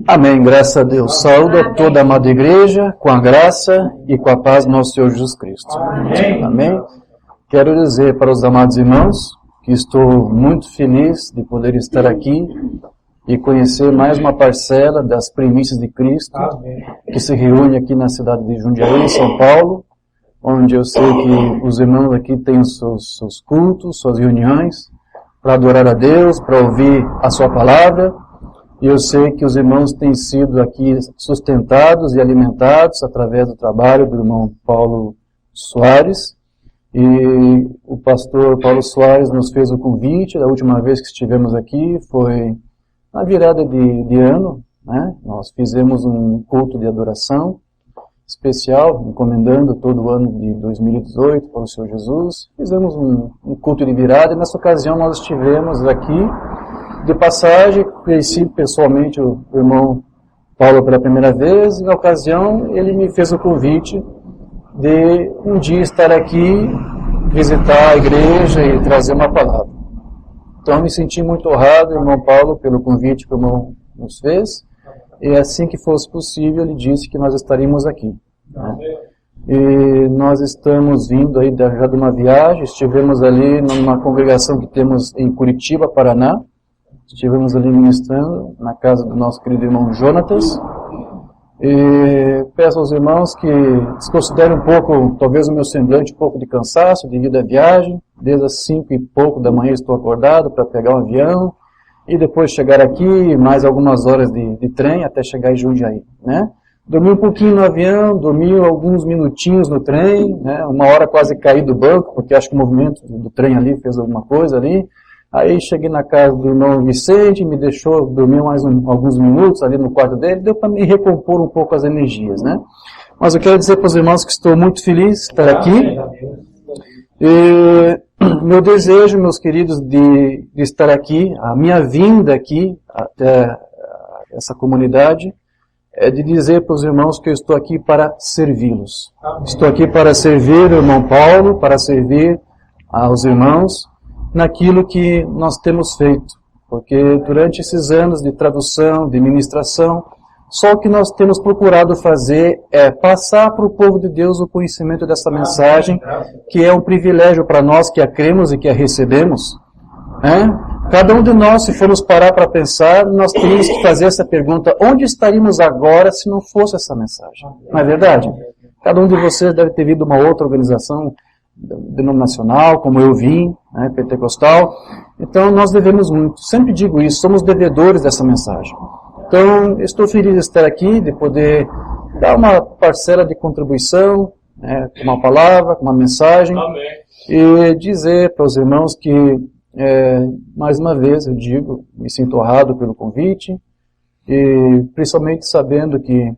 Amém, graças a Deus. Saúdo a toda a amada igreja, com a graça e com a paz do nosso Senhor Jesus Cristo. Amém. Quero dizer para os amados irmãos que estou muito feliz de poder estar aqui e conhecer mais uma parcela das primícias de Cristo, que se reúne aqui na cidade de Jundiaí, em São Paulo, onde eu sei que os irmãos aqui têm os seus cultos, suas reuniões, para adorar a Deus, para ouvir a sua palavra. E eu sei que os irmãos têm sido aqui sustentados e alimentados através do trabalho do irmão Paulo Soares. E o pastor Paulo Soares nos fez o convite, da última vez que estivemos aqui foi na virada de ano, né? Nós fizemos um culto de adoração especial, encomendando todo o ano de 2018 para o Senhor Jesus. Fizemos um culto de virada e nessa ocasião nós estivemos aqui. De passagem, conheci pessoalmente o irmão Paulo pela primeira vez, e na ocasião ele me fez o convite de um dia estar aqui, visitar a igreja e trazer uma palavra. Então me senti muito honrado, irmão Paulo, pelo convite que o irmão nos fez, e assim que fosse possível ele disse que nós estaríamos aqui. Né? E nós estamos vindo aí já de uma viagem, estivemos ali numa congregação que temos em Curitiba, Paraná. Estivemos ali ministrando na casa do nosso querido irmão Jonatas. E peço aos irmãos que desconsiderem um pouco, talvez o meu semblante, um pouco de cansaço devido à viagem. Desde as 5 e pouco da manhã estou acordado para pegar um avião e depois chegar aqui, mais algumas horas de trem até chegar em Jundiaí, né? Dormi um pouquinho no avião, dormi alguns minutinhos no trem, né? Uma hora quase caí do banco, porque acho que o movimento do trem ali fez alguma coisa ali. Aí cheguei na casa do irmão Vicente, me deixou dormir mais alguns minutos ali no quarto dele, deu para me recompor um pouco as energias, né? Mas eu quero dizer para os irmãos que estou muito feliz de estar aqui. E meu desejo, meus queridos, de estar aqui, a minha vinda aqui até essa comunidade, é de dizer para os irmãos que eu estou aqui para servi-los. Estou aqui para servir o irmão Paulo, para servir aos irmãos naquilo que nós temos feito. Porque durante esses anos de tradução, de ministração, só o que nós temos procurado fazer é passar para o povo de Deus o conhecimento dessa mensagem, que é um privilégio para nós que a cremos e que a recebemos. Cada um de nós, se formos parar para pensar, nós teríamos que fazer essa pergunta: onde estaríamos agora se não fosse essa mensagem? Não é verdade? Cada um de vocês deve ter vindo uma outra organização denominacional, como eu vim, pentecostal. Então nós devemos muito. Sempre digo isso, somos devedores dessa mensagem. Então, estou feliz de estar aqui, de poder dar uma parcela de contribuição, com uma palavra, com uma mensagem. Amém. E dizer para os irmãos que, mais uma vez, eu digo, me sinto honrado pelo convite, e principalmente sabendo que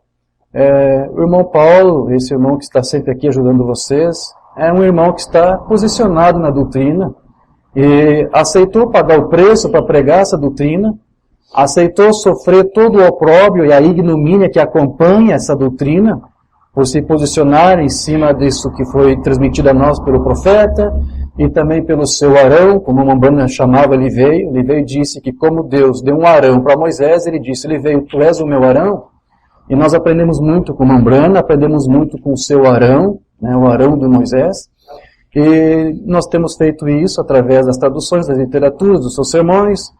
o irmão Paulo, esse irmão que está sempre aqui ajudando vocês, é um irmão que está posicionado na doutrina, e aceitou pagar o preço para pregar essa doutrina, aceitou sofrer todo o opróbrio e a ignomínia que acompanha essa doutrina, por se posicionar em cima disso que foi transmitido a nós pelo profeta, e também pelo seu Arão, como a Umbanda chamava, ele veio e disse que como Deus deu um Arão para Moisés, ele disse, ele veio, tu és o meu Arão, e nós aprendemos muito com Umbanda, aprendemos muito com o seu Arão, o Arão de Moisés, e nós temos feito isso através das traduções, das literaturas, dos seus sermões.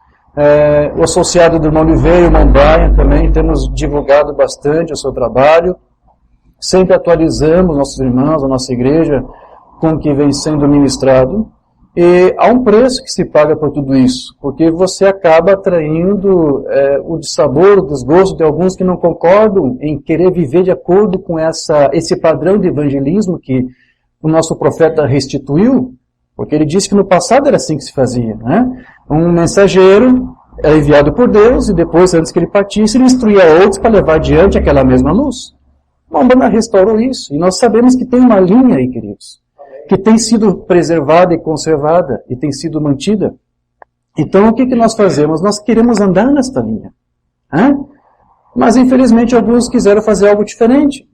O associado do irmão Oliveira, o irmão Brian, também temos divulgado bastante o seu trabalho. Sempre atualizamos nossos irmãos, a nossa igreja, com o que vem sendo ministrado. E há um preço que se paga por tudo isso, porque você acaba atraindo o dissabor, o desgosto de alguns que não concordam em querer viver de acordo com esse padrão de evangelismo que o nosso profeta restituiu, porque ele disse que no passado era assim que se fazia, Um mensageiro é enviado por Deus e depois, antes que ele partisse, ele instruía outros para levar adiante aquela mesma luz. A Umbanda restaurou isso, e nós sabemos que tem uma linha aí, queridos, que tem sido preservada e conservada, e tem sido mantida. Então, o que nós fazemos? Nós queremos andar nesta linha. Mas, infelizmente, alguns quiseram fazer algo diferente.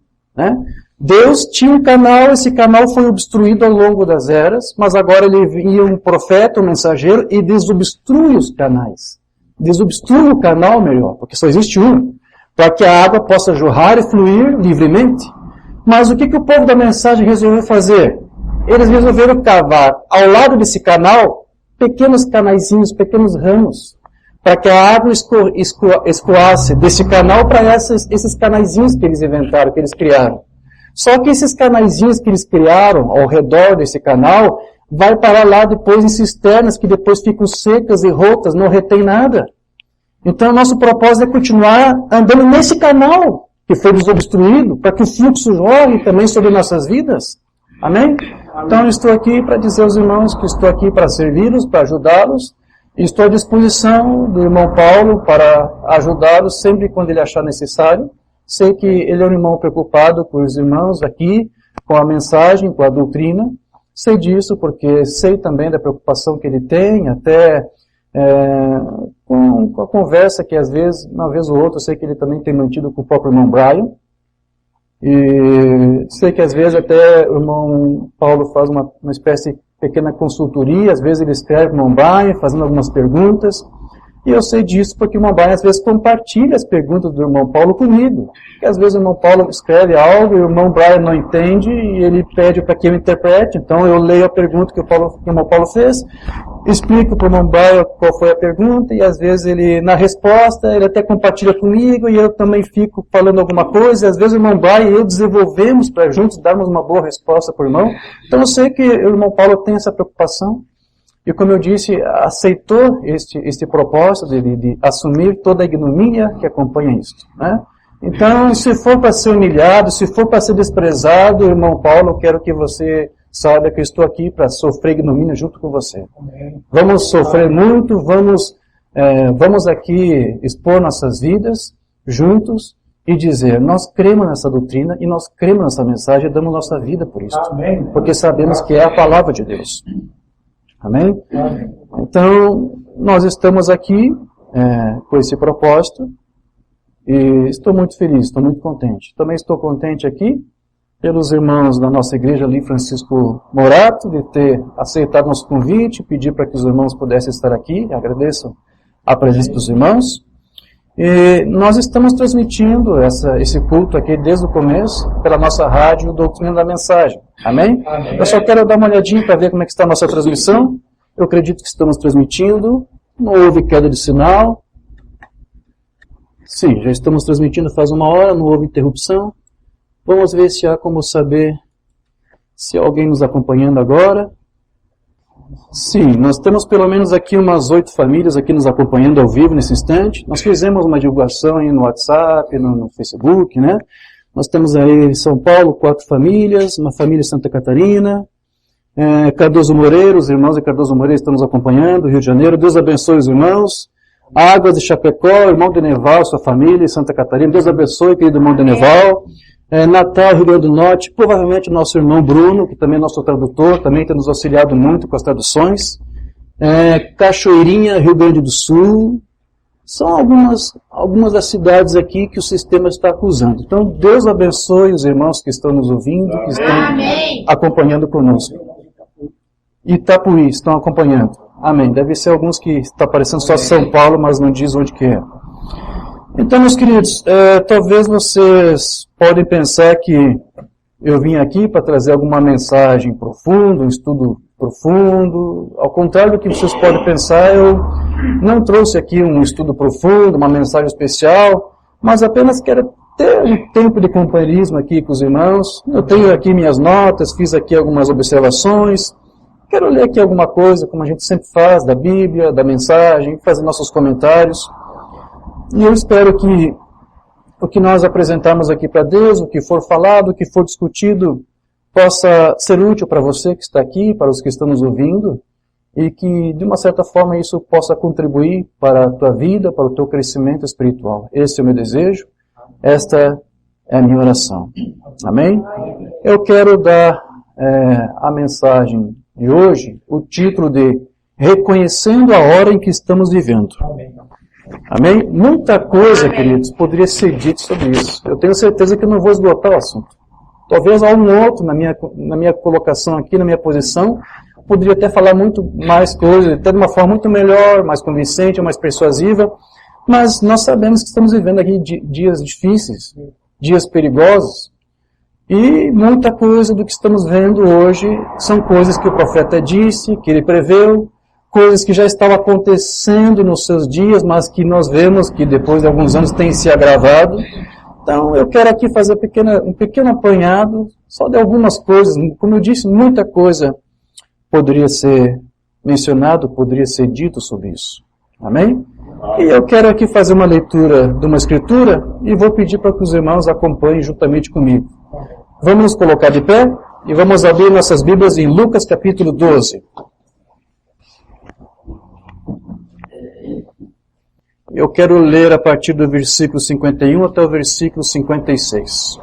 Deus tinha um canal, esse canal foi obstruído ao longo das eras, mas agora ele envia um profeta, um mensageiro, e desobstrui os canais. Desobstrui o canal melhor, porque só existe um, para que a água possa jorrar e fluir livremente. Mas o que o povo da mensagem resolveu fazer? Eles resolveram cavar ao lado desse canal pequenos canaizinhos, pequenos ramos, para que a água escoasse desse canal para esses canaizinhos que eles inventaram, que eles criaram. Só que esses canaizinhos que eles criaram ao redor desse canal vai parar lá depois em cisternas que depois ficam secas e rotas, não retém nada. Então, nosso propósito é continuar andando nesse canal que foi desobstruído, para que o fluxo jorre também sobre nossas vidas. Amém? Então, eu estou aqui para dizer aos irmãos que estou aqui para servi-los, para ajudá-los, e estou à disposição do irmão Paulo para ajudá-los sempre quando ele achar necessário. Sei que ele é um irmão preocupado com os irmãos aqui, com a mensagem, com a doutrina. Sei disso porque sei também da preocupação que ele tem, até com a conversa que às vezes, uma vez ou outra, eu sei que ele também tem mantido com o próprio irmão Brian. E sei que às vezes até o irmão Paulo faz uma espécie de pequena consultoria, às vezes ele escreve para o irmão Brian, fazendo algumas perguntas. E eu sei disso porque o irmão Brian às vezes compartilha as perguntas do irmão Paulo comigo. Porque às vezes o irmão Paulo escreve algo e o irmão Brian não entende e ele pede para que eu interprete. Então eu leio a pergunta que o irmão Paulo fez, explico para o irmão Brian qual foi a pergunta e às vezes ele, na resposta, ele até compartilha comigo e eu também fico falando alguma coisa. E às vezes o irmão Brian e eu desenvolvemos para juntos darmos uma boa resposta para o irmão. Então eu sei que o irmão Paulo tem essa preocupação. E como eu disse, aceitou este propósito de assumir toda a ignomínia que acompanha isso. Então, se for para ser humilhado, se for para ser desprezado, irmão Paulo, eu quero que você saiba que eu estou aqui para sofrer ignomínia junto com você. Vamos sofrer muito, vamos aqui expor nossas vidas juntos e dizer, nós cremos nessa doutrina e nós cremos nessa mensagem e damos nossa vida por isso. Porque sabemos que é a palavra de Deus. Amém? Então, nós estamos aqui com esse propósito E estou muito feliz, estou muito contente. Também estou contente aqui pelos irmãos da nossa igreja ali, Francisco Morato, de ter aceitado nosso convite, pedir para que os irmãos pudessem estar aqui. Agradeço a presença dos irmãos. E nós estamos transmitindo esse culto aqui desde o começo pela nossa rádio Doutrina da Mensagem. Amém? Amém. Eu só quero dar uma olhadinha para ver como é que está a nossa transmissão. Eu acredito que estamos transmitindo. Não houve queda de sinal. Sim, já estamos transmitindo faz 1 hora, não houve interrupção. Vamos ver se há como saber se há alguém nos acompanhando agora. Sim, nós temos pelo menos aqui umas 8 famílias aqui nos acompanhando ao vivo nesse instante. Nós fizemos uma divulgação aí no WhatsApp, no Facebook, né? Nós temos aí em São Paulo 4 famílias, uma família em Santa Catarina, Cardoso Moreira, os irmãos de Cardoso Moreira estão nos acompanhando, Rio de Janeiro. Deus abençoe os irmãos. Águas de Chapecó, irmão de Neval, sua família em Santa Catarina. Deus abençoe, querido irmão de Neval. Natal, Rio Grande do Norte, provavelmente o nosso irmão Bruno, que também é nosso tradutor, também tem nos auxiliado muito com as traduções. Cachoeirinha, Rio Grande do Sul. São algumas das cidades aqui que o sistema está acusando. Então, Deus abençoe os irmãos que estão nos ouvindo, que estão acompanhando conosco. Itapuí, estão acompanhando. Amém. Deve ser alguns que está aparecendo só São Paulo, mas não diz onde que é. Então, meus queridos, talvez vocês podem pensar que eu vim aqui para trazer alguma mensagem profunda, um estudo profundo. Ao contrário do que vocês podem pensar, eu não trouxe aqui um estudo profundo, uma mensagem especial, mas apenas quero ter um tempo de companheirismo aqui com os irmãos. Eu tenho aqui minhas notas, fiz aqui algumas observações. Quero ler aqui alguma coisa, como a gente sempre faz, da Bíblia, da mensagem, fazer nossos comentários. E eu espero que o que nós apresentarmos aqui para Deus, o que for falado, o que for discutido, possa ser útil para você que está aqui, para os que estão nos ouvindo, e que, de uma certa forma, isso possa contribuir para a tua vida, para o teu crescimento espiritual. Esse é o meu desejo, esta é a minha oração. Amém? Eu quero dar a mensagem de hoje, o título de Reconhecendo a Hora em que Estamos Vivendo. Amém? Muita coisa, queridos, poderia ser dito sobre isso. Eu tenho certeza que eu não vou esgotar o assunto. Talvez algum outro, na minha colocação aqui, na minha posição, poderia até falar muito mais coisas, até de uma forma muito melhor, mais convincente, mais persuasiva, mas nós sabemos que estamos vivendo aqui dias difíceis, dias perigosos, e muita coisa do que estamos vendo hoje são coisas que o profeta disse, que ele preveu, coisas que já estavam acontecendo nos seus dias, mas que nós vemos que depois de alguns anos têm se agravado. Então eu quero aqui fazer um pequeno apanhado, só de algumas coisas. Como eu disse, muita coisa poderia ser mencionado, poderia ser dito sobre isso. Amém? E eu quero aqui fazer uma leitura de uma escritura e vou pedir para que os irmãos acompanhem juntamente comigo. Vamos nos colocar de pé e vamos abrir nossas Bíblias em Lucas capítulo 12. Eu quero ler a partir do versículo 51 até o versículo 56.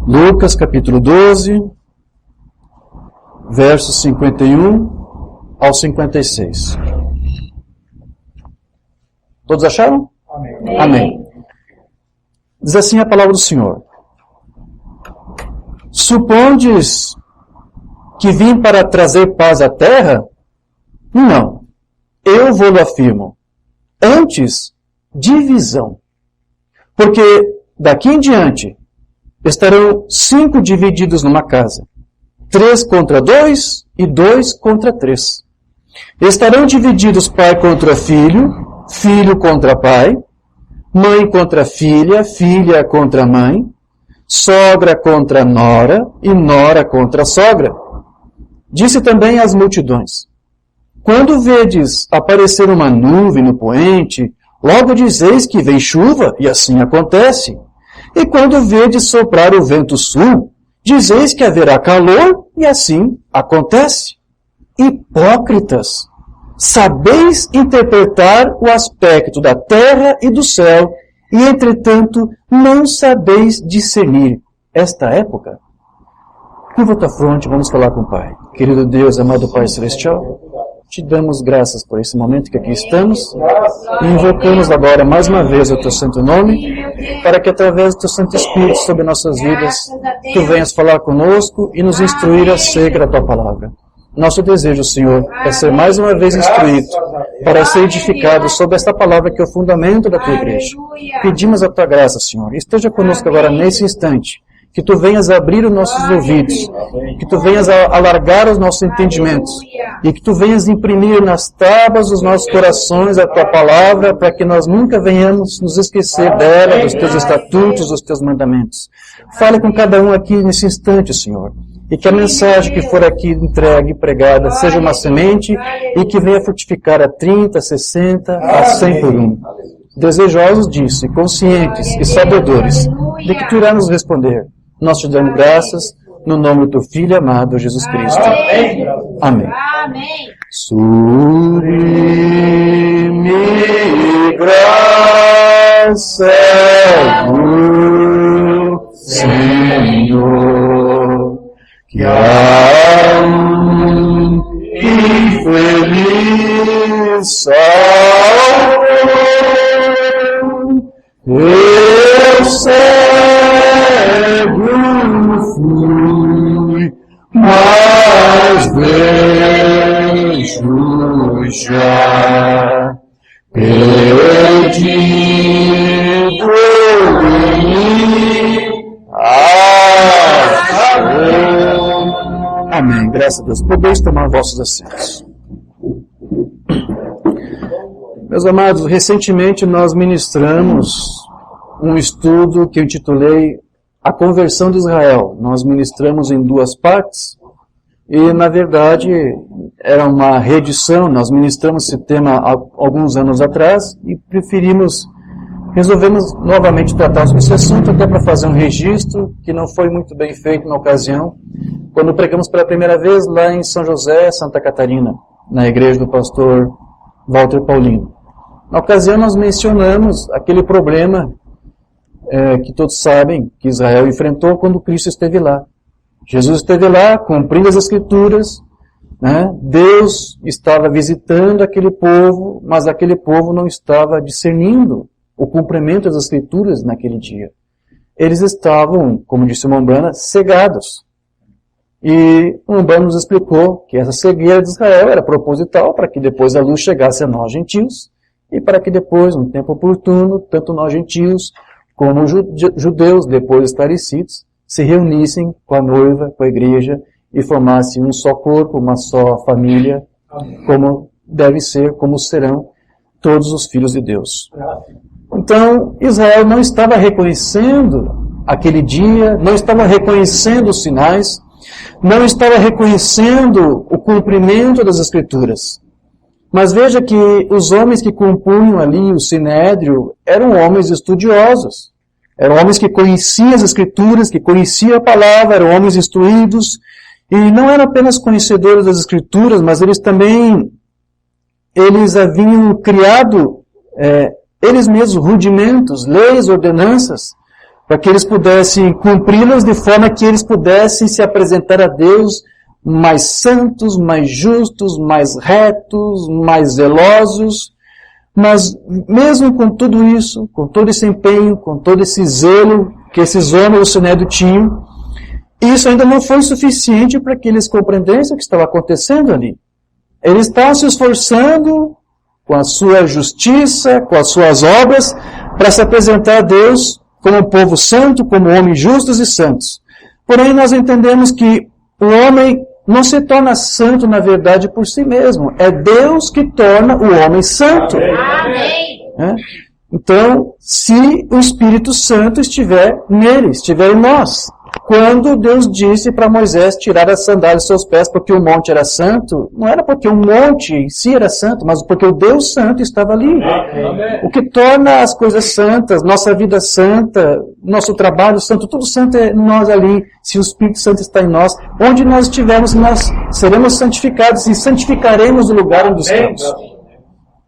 Lucas capítulo 12, versos 51 ao 56. Todos acharam? Amém. Amém. Diz assim a palavra do Senhor. Supondes que vim para trazer paz à terra? Não, eu vou-lo afirmo. Antes, divisão. Porque daqui em diante estarão 5 divididos numa casa. 3 contra 2 e 2 contra 3. Estarão divididos pai contra filho, filho contra pai, mãe contra filha, filha contra mãe, sogra contra nora e nora contra sogra. Disse também às multidões: quando vedes aparecer uma nuvem no poente, logo dizeis que vem chuva, e assim acontece. E quando vedes soprar o vento sul, dizeis que haverá calor, e assim acontece. Hipócritas! Sabeis interpretar o aspecto da terra e do céu, e entretanto não sabeis discernir esta época. Curva tua fronte, vamos falar com o Pai. Querido Deus, amado Pai Celestial, te damos graças por esse momento que aqui estamos e invocamos agora mais uma vez o teu santo nome, para que através do teu Santo Espírito sobre nossas vidas, tu venhas falar conosco e nos instruir acerca da tua palavra. Nosso desejo, Senhor, é ser mais uma vez instruído para ser edificado sobre esta palavra que é o fundamento da tua igreja. Pedimos a tua graça, Senhor. Esteja conosco agora nesse instante. Que tu venhas abrir os nossos ouvidos, que tu venhas alargar os nossos entendimentos e que tu venhas imprimir nas tábuas dos nossos corações a tua palavra para que nós nunca venhamos nos esquecer dela, dos teus estatutos, dos teus mandamentos. Fale com cada um aqui nesse instante, Senhor. E que a mensagem que for aqui entregue e pregada seja uma semente e que venha frutificar a 30, 60, a 100 por um. Desejosos disso, e conscientes e sabedores de que tu irás nos responder. Nós te damos graças no nome do teu Filho amado, Jesus Cristo. Amém. Sublime graça do Senhor, que há um infeliz salvo, eu cego fui, mas vejo já, perdido Amém. Graças a Deus. Podeis tomar vossos assentos. Meus amados, recentemente nós ministramos um estudo que eu intitulei A Conversão de Israel. Nós ministramos em 2 partes e, na verdade, era uma reedição. Nós ministramos esse tema há alguns anos atrás e resolvemos novamente tratar sobre esse assunto, até para fazer um registro que não foi muito bem feito na ocasião, quando pregamos pela primeira vez lá em São José, Santa Catarina, na igreja do pastor Walter Paulino. Na ocasião nós mencionamos aquele problema que todos sabem que Israel enfrentou quando Cristo esteve lá. Jesus esteve lá, cumprindo as Escrituras, né? Deus estava visitando aquele povo, mas aquele povo não estava discernindo o cumprimento das Escrituras naquele dia. Eles estavam, como disse o Umbanda, cegados. E o Umbanda nos explicou que essa cegueira de Israel era proposital para que depois a luz chegasse a nós gentios e para que depois, no tempo oportuno, tanto nós gentios como os judeus, depois esclarecidos, se reunissem com a noiva, com a igreja e formassem um só corpo, uma só família, como devem ser, como serão todos os filhos de Deus. Então, Israel não estava reconhecendo aquele dia, não estava reconhecendo os sinais, não estava reconhecendo o cumprimento das Escrituras. Mas veja que os homens que compunham ali o Sinédrio eram homens estudiosos, eram homens que conheciam as Escrituras, que conheciam a palavra, eram homens instruídos, e não eram apenas conhecedores das Escrituras, mas eles haviam criado eles mesmos rudimentos, leis, ordenanças, para que eles pudessem cumpri-las de forma que eles pudessem se apresentar a Deus mais santos, mais justos, mais retos, mais zelosos. Mas mesmo com tudo isso, com todo esse empenho, com todo esse zelo que esses homens do Sinédrio tinham, isso ainda não foi suficiente para que eles compreendessem o que estava acontecendo ali. Eles estavam se esforçando com a sua justiça, com as suas obras, para se apresentar a Deus como um povo santo, como homens justos e santos. Porém, nós entendemos que o homem não se torna santo, na verdade, por si mesmo. É Deus que torna o homem santo. Amém. Então, se o Espírito Santo estiver nele, estiver em nós. Quando Deus disse para Moisés tirar as sandálias dos seus pés porque o monte era santo, não era porque o monte em si era santo, mas porque o Deus Santo estava ali. Amém. O que torna as coisas santas, nossa vida santa, nosso trabalho santo, tudo santo é nós ali. Se o Espírito Santo está em nós, onde nós estivermos, nós seremos santificados e santificaremos o lugar onde estamos.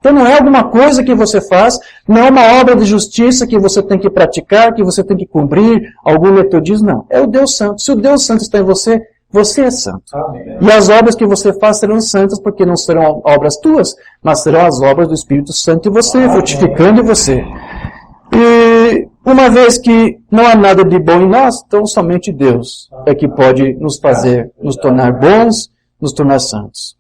Então não é alguma coisa que você faz, não é uma obra de justiça que você tem que praticar, que você tem que cumprir, algum metodismo, não. É o Deus Santo. Se o Deus Santo está em você, Você é santo. Amém. E as obras que você faz serão santas, porque não serão obras tuas, mas serão as obras do Espírito Santo em você, frutificando em você. E uma vez que não há nada de bom em nós, então somente Deus é que pode nos fazer, nos tornar bons, nos tornar santos.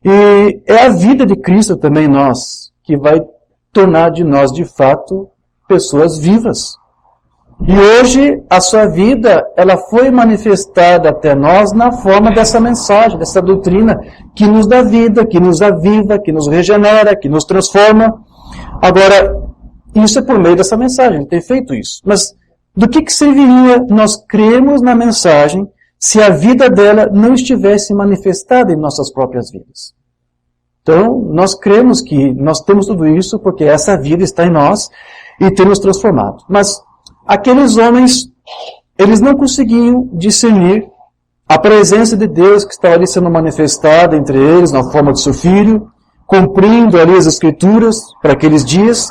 E é a vida de Cristo também em nós, que vai tornar de nós, de fato, pessoas vivas. E hoje, a sua vida, ela foi manifestada até nós na forma dessa mensagem, dessa doutrina, que nos dá vida, que nos aviva, que nos regenera, que nos transforma. Agora, isso é por meio dessa mensagem, ele tem feito isso. Mas do que serviria nós crermos na mensagem se a vida dela não estivesse manifestada em nossas próprias vidas? Então, nós cremos que nós temos tudo isso porque essa vida está em nós e tem nos transformado. Mas aqueles homens, eles não conseguiam discernir a presença de Deus que estava ali sendo manifestada entre eles na forma de seu Filho, cumprindo ali as Escrituras para aqueles dias.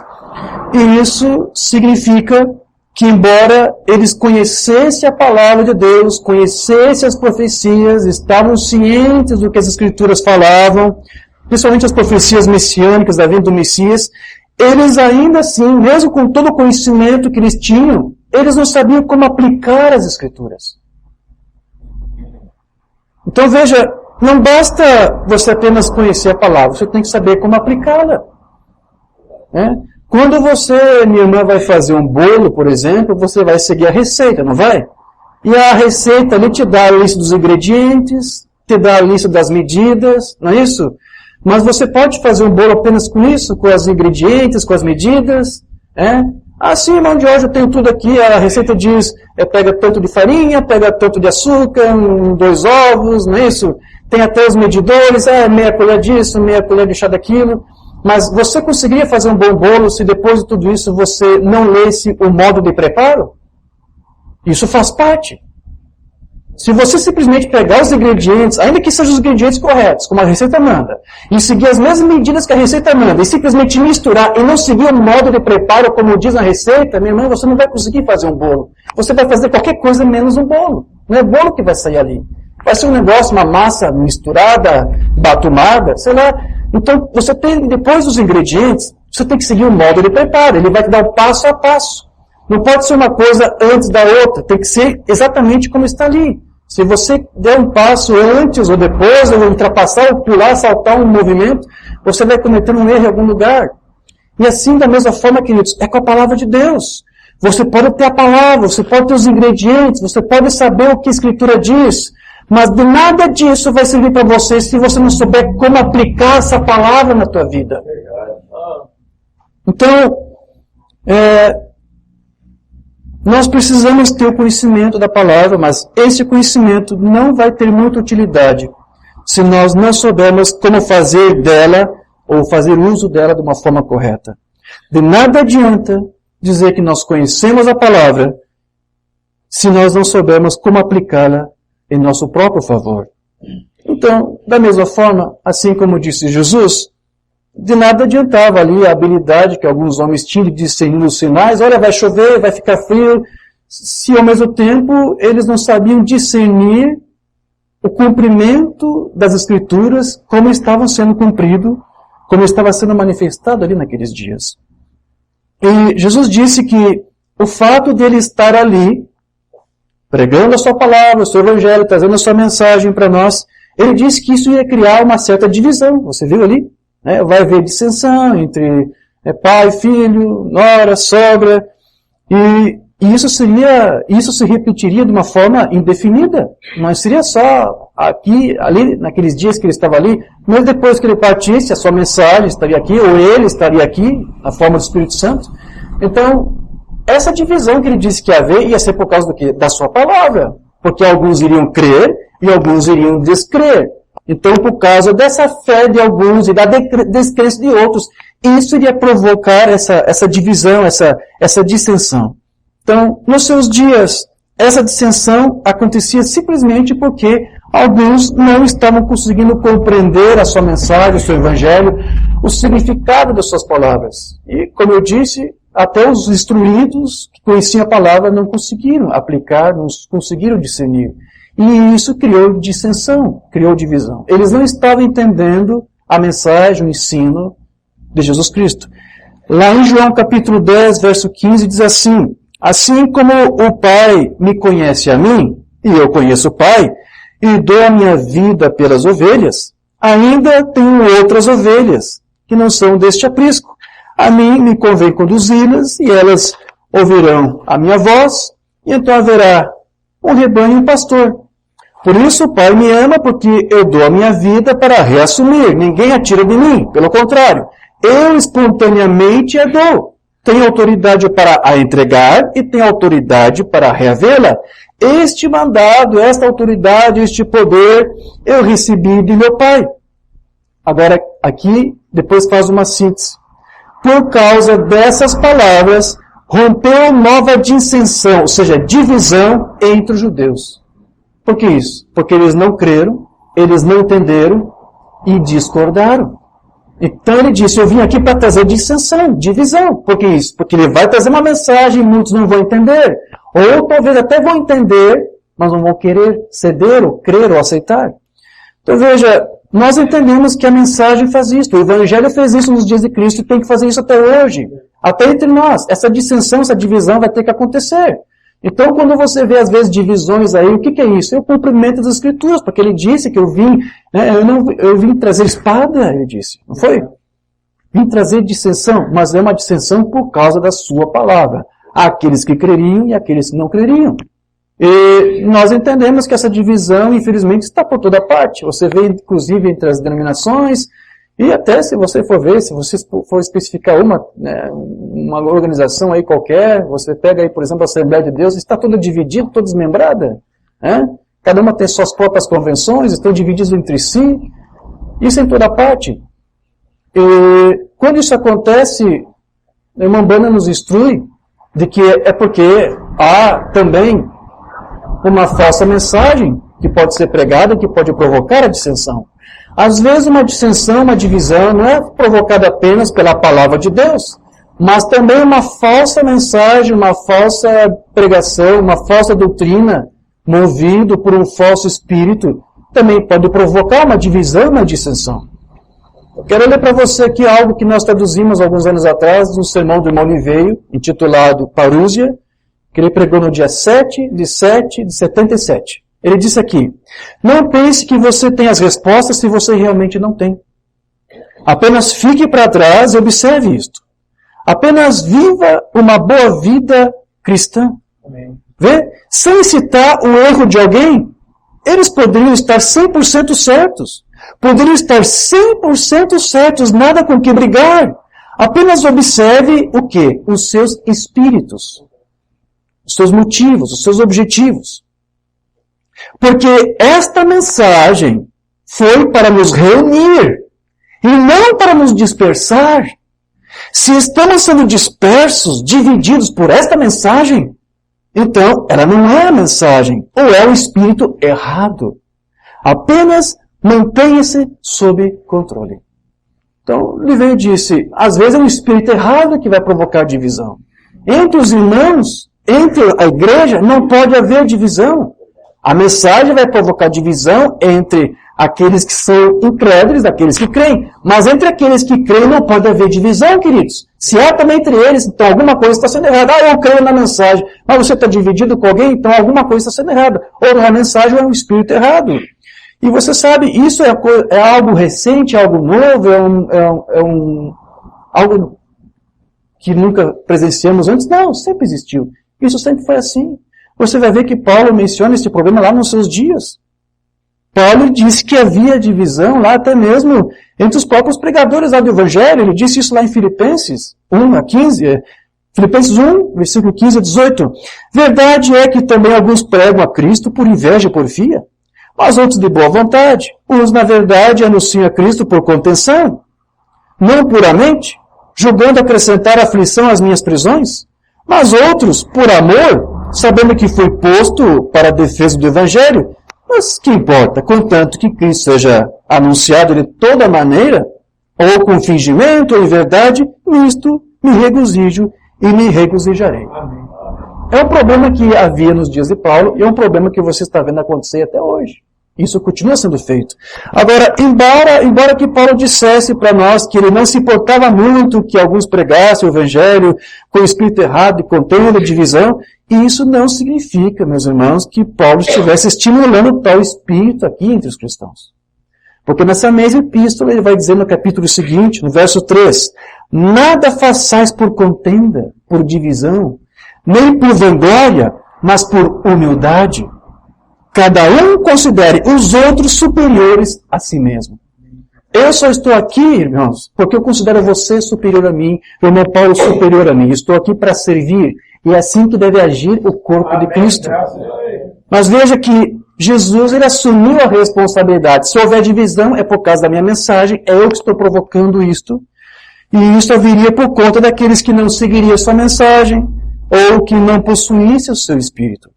E isso significa que, embora eles conhecessem a palavra de Deus, conhecessem as profecias, estavam cientes do que as Escrituras falavam, principalmente as profecias messiânicas da vinda do Messias, eles ainda assim, mesmo com todo o conhecimento que eles tinham, eles não sabiam como aplicar as Escrituras. Então veja, não basta você apenas conhecer a palavra, você tem que saber como aplicá-la. Quando você, minha irmã, vai fazer um bolo, por exemplo, você vai seguir a receita, não vai? E a receita ali te dá a lista dos ingredientes, te dá a lista das medidas, não é isso? Mas você pode fazer um bolo apenas com isso, com os ingredientes, com as medidas. Assim, irmão de hoje eu tenho tudo aqui, a receita diz, pega tanto de farinha, pega tanto de açúcar, 2 ovos, não é isso? Tem até os medidores, meia colher disso, meia colher de chá daquilo. Mas você conseguiria fazer um bom bolo se depois de tudo isso você não lesse o modo de preparo? Isso faz parte. Se você simplesmente pegar os ingredientes, ainda que sejam os ingredientes corretos, como a receita manda, e seguir as mesmas medidas que a receita manda, e simplesmente misturar e não seguir o modo de preparo como diz na receita, minha irmã, você não vai conseguir fazer um bolo. Você vai fazer qualquer coisa menos um bolo. Não é bolo que vai sair ali. Vai ser um negócio, uma massa misturada, batumada, sei lá. Então, você tem, depois dos ingredientes, você tem que seguir o modo de preparo. Ele vai te dar o passo a passo. Não pode ser uma coisa antes da outra. Tem que ser exatamente como está ali. Se você der um passo antes ou depois, ou ultrapassar, ou pular, saltar um movimento, você vai cometer um erro em algum lugar. E assim, da mesma forma, queridos, é com a palavra de Deus. Você pode ter a palavra, você pode ter os ingredientes, você pode saber o que a Escritura diz, mas de nada disso vai servir para você se você não souber como aplicar essa palavra na tua vida. Então, nós precisamos ter o conhecimento da palavra, mas esse conhecimento não vai ter muita utilidade se nós não soubermos como fazer dela ou fazer uso dela de uma forma correta. De nada adianta dizer que nós conhecemos a palavra se nós não soubermos como aplicá-la em nosso próprio favor. Então, da mesma forma, assim como disse Jesus, de nada adiantava ali a habilidade que alguns homens tinham de discernir os sinais. Olha, vai chover, vai ficar frio. Se ao mesmo tempo eles não sabiam discernir o cumprimento das Escrituras, como estavam sendo cumprido, como estava sendo manifestado ali naqueles dias. E Jesus disse que o fato de ele estar ali, pregando a sua palavra, o seu evangelho, trazendo a sua mensagem para nós, ele disse que isso ia criar uma certa divisão. Você viu ali? Vai haver dissensão entre pai, filho, nora, sogra, e isso se repetiria de uma forma indefinida. Não seria só aqui, ali, naqueles dias que ele estava ali, mas depois que ele partisse, a sua mensagem estaria aqui, ou ele estaria aqui, na forma do Espírito Santo. Então, essa divisão que ele disse que ia haver, ia ser por causa do quê? Da sua palavra. Porque alguns iriam crer e alguns iriam descrer. Então, por causa dessa fé de alguns e da descrença de outros, isso iria provocar essa divisão, essa dissensão. Então, nos seus dias, essa dissensão acontecia simplesmente porque alguns não estavam conseguindo compreender a sua mensagem, o seu evangelho, o significado das suas palavras. E, como eu disse, até os instruídos que conheciam a palavra não conseguiram aplicar, não conseguiram discernir. E isso criou dissensão, criou divisão. Eles não estavam entendendo a mensagem, o ensino de Jesus Cristo. Lá em João capítulo 10, verso 15, diz assim: assim como o Pai me conhece a mim, e eu conheço o Pai, e dou a minha vida pelas ovelhas, ainda tenho outras ovelhas, que não são deste aprisco. A mim me convém conduzi-las, e elas ouvirão a minha voz, e então haverá um rebanho e um pastor. Por isso o Pai me ama, porque eu dou a minha vida para reassumir. Ninguém a tira de mim, pelo contrário. Eu espontaneamente a dou. Tenho autoridade para a entregar e tenho autoridade para reavê-la. Este mandado, esta autoridade, este poder, eu recebi de meu Pai. Agora, aqui, depois faz uma síntese. Por causa dessas palavras, rompeu nova dissensão, ou seja, divisão entre os judeus. Por que isso? Porque eles não creram, eles não entenderam e discordaram. Então ele disse, eu vim aqui para trazer dissensão, divisão. Por que isso? Porque ele vai trazer uma mensagem e muitos não vão entender. Ou talvez até vão entender, mas não vão querer ceder, ou crer, ou aceitar. Então veja, nós entendemos que a mensagem faz isso. O Evangelho fez isso nos dias de Cristo e tem que fazer isso até hoje. Até entre nós. Essa dissensão, essa divisão vai ter que acontecer. Então, quando você vê, às vezes, divisões aí, o que é isso? É o cumprimento das Escrituras, porque ele disse que eu vim, eu vim trazer espada, ele disse, não foi? Vim trazer dissensão, mas é uma dissensão por causa da sua palavra. Há aqueles que creriam e aqueles que não creriam. E nós entendemos que essa divisão, infelizmente, está por toda parte. Você vê, inclusive, entre as denominações, e até se você for ver, se você for especificar uma organização aí qualquer, você pega aí, por exemplo, a Assembleia de Deus, está toda dividida, toda desmembrada. Cada uma tem suas próprias convenções, estão divididos entre si. Isso em toda parte. E quando isso acontece, a irmã Bana nos instrui de que é porque há também uma falsa mensagem que pode ser pregada, que pode provocar a dissensão. Às vezes uma dissensão, uma divisão não é provocada apenas pela palavra de Deus, mas também uma falsa mensagem, uma falsa pregação, uma falsa doutrina, movido por um falso espírito, também pode provocar uma divisão, uma dissensão. Eu quero ler para você aqui algo que nós traduzimos alguns anos atrás, no sermão do irmão Liveio, intitulado Parúzia, que ele pregou no dia 7 de 77. Ele disse aqui, não pense que você tem as respostas se você realmente não tem. Apenas fique para trás e observe isto. Apenas viva uma boa vida cristã. Amém. Vê? Sem citar o erro de alguém, eles poderiam estar 100% certos. Poderiam estar 100% certos, nada com que brigar. Apenas observe o quê? Os seus espíritos. Os seus motivos, os seus objetivos. Porque esta mensagem foi para nos reunir e não para nos dispersar. Se estamos sendo dispersos, divididos por esta mensagem, então ela não é a mensagem, ou é o espírito errado. Apenas mantenha-se sob controle. Então, Liveio disse, às vezes é um espírito errado que vai provocar divisão. Entre os irmãos, entre a igreja, não pode haver divisão. A mensagem vai provocar divisão entre aqueles que são incrédulos, daqueles que creem. Mas entre aqueles que creem não pode haver divisão, queridos. Se há também entre eles, então alguma coisa está sendo errada. Eu creio na mensagem, mas você está dividido com alguém, então alguma coisa está sendo errada. Ou a mensagem é um espírito errado. E você sabe, isso é algo recente, algo novo, algo que nunca presenciamos antes? Não, sempre existiu. Isso sempre foi assim. Você vai ver que Paulo menciona esse problema lá nos seus dias. Paulo disse que havia divisão lá até mesmo entre os próprios pregadores lá do Evangelho. Ele disse isso lá em Filipenses 1 a 15. Filipenses 1, versículo 15 a 18. Verdade é que também alguns pregam a Cristo por inveja e porfia, mas outros de boa vontade. Uns, na verdade, anunciam a Cristo por contenção, não puramente, julgando acrescentar aflição às minhas prisões, mas outros, por amor, sabendo que fui posto para a defesa do Evangelho. Mas que importa, contanto que Cristo seja anunciado de toda maneira, ou com fingimento, ou em verdade, nisto me regozijo e me regozijarei. Amém. É um problema que havia nos dias de Paulo e é um problema que você está vendo acontecer até hoje. Isso continua sendo feito. Agora, embora que Paulo dissesse para nós que ele não se importava muito que alguns pregassem o evangelho com o espírito errado e contendo divisão, isso não significa, meus irmãos, que Paulo estivesse estimulando tal espírito aqui entre os cristãos. Porque nessa mesma epístola ele vai dizer no capítulo seguinte, no verso 3, nada façais por contenda, por divisão, nem por vanglória, mas por humildade. Cada um considere os outros superiores a si mesmo. Eu só estou aqui, irmãos, porque eu considero você superior a mim, o irmão Paulo superior a mim. Estou aqui para servir. E é assim que deve agir o corpo de Cristo. Mas veja que Jesus ele assumiu a responsabilidade. Se houver divisão, é por causa da minha mensagem, é eu que estou provocando isto. E isso haveria por conta daqueles que não seguiriam sua mensagem, ou que não possuíssem o seu espírito.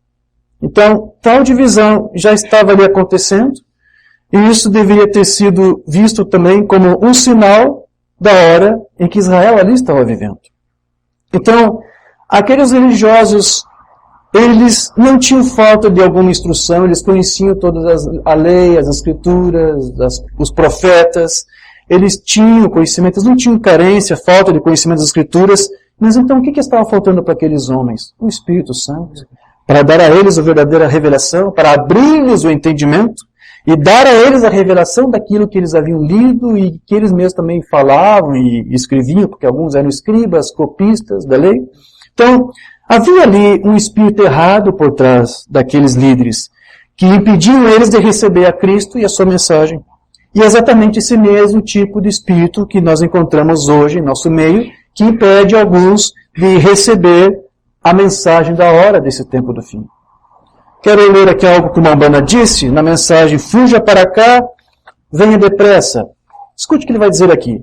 Então, tal divisão já estava ali acontecendo, e isso deveria ter sido visto também como um sinal da hora em que Israel ali estava vivendo. Então, aqueles religiosos, eles não tinham falta de alguma instrução, eles conheciam todas a lei, as escrituras, os profetas, eles tinham conhecimento, eles não tinham carência, falta de conhecimento das escrituras, mas então o que estava faltando para aqueles homens? O Espírito Santo. Para dar a eles a verdadeira revelação, para abrir-lhes o entendimento e dar a eles a revelação daquilo que eles haviam lido e que eles mesmos também falavam e escreviam, porque alguns eram escribas, copistas da lei. Então, havia ali um espírito errado por trás daqueles líderes que impediam eles de receber a Cristo e a sua mensagem. E é exatamente esse mesmo tipo de espírito que nós encontramos hoje em nosso meio, que impede alguns de receber a mensagem da hora desse tempo do fim. Quero ler aqui algo que o Umbanda disse na mensagem Fuja para cá, venha depressa. Escute o que ele vai dizer aqui.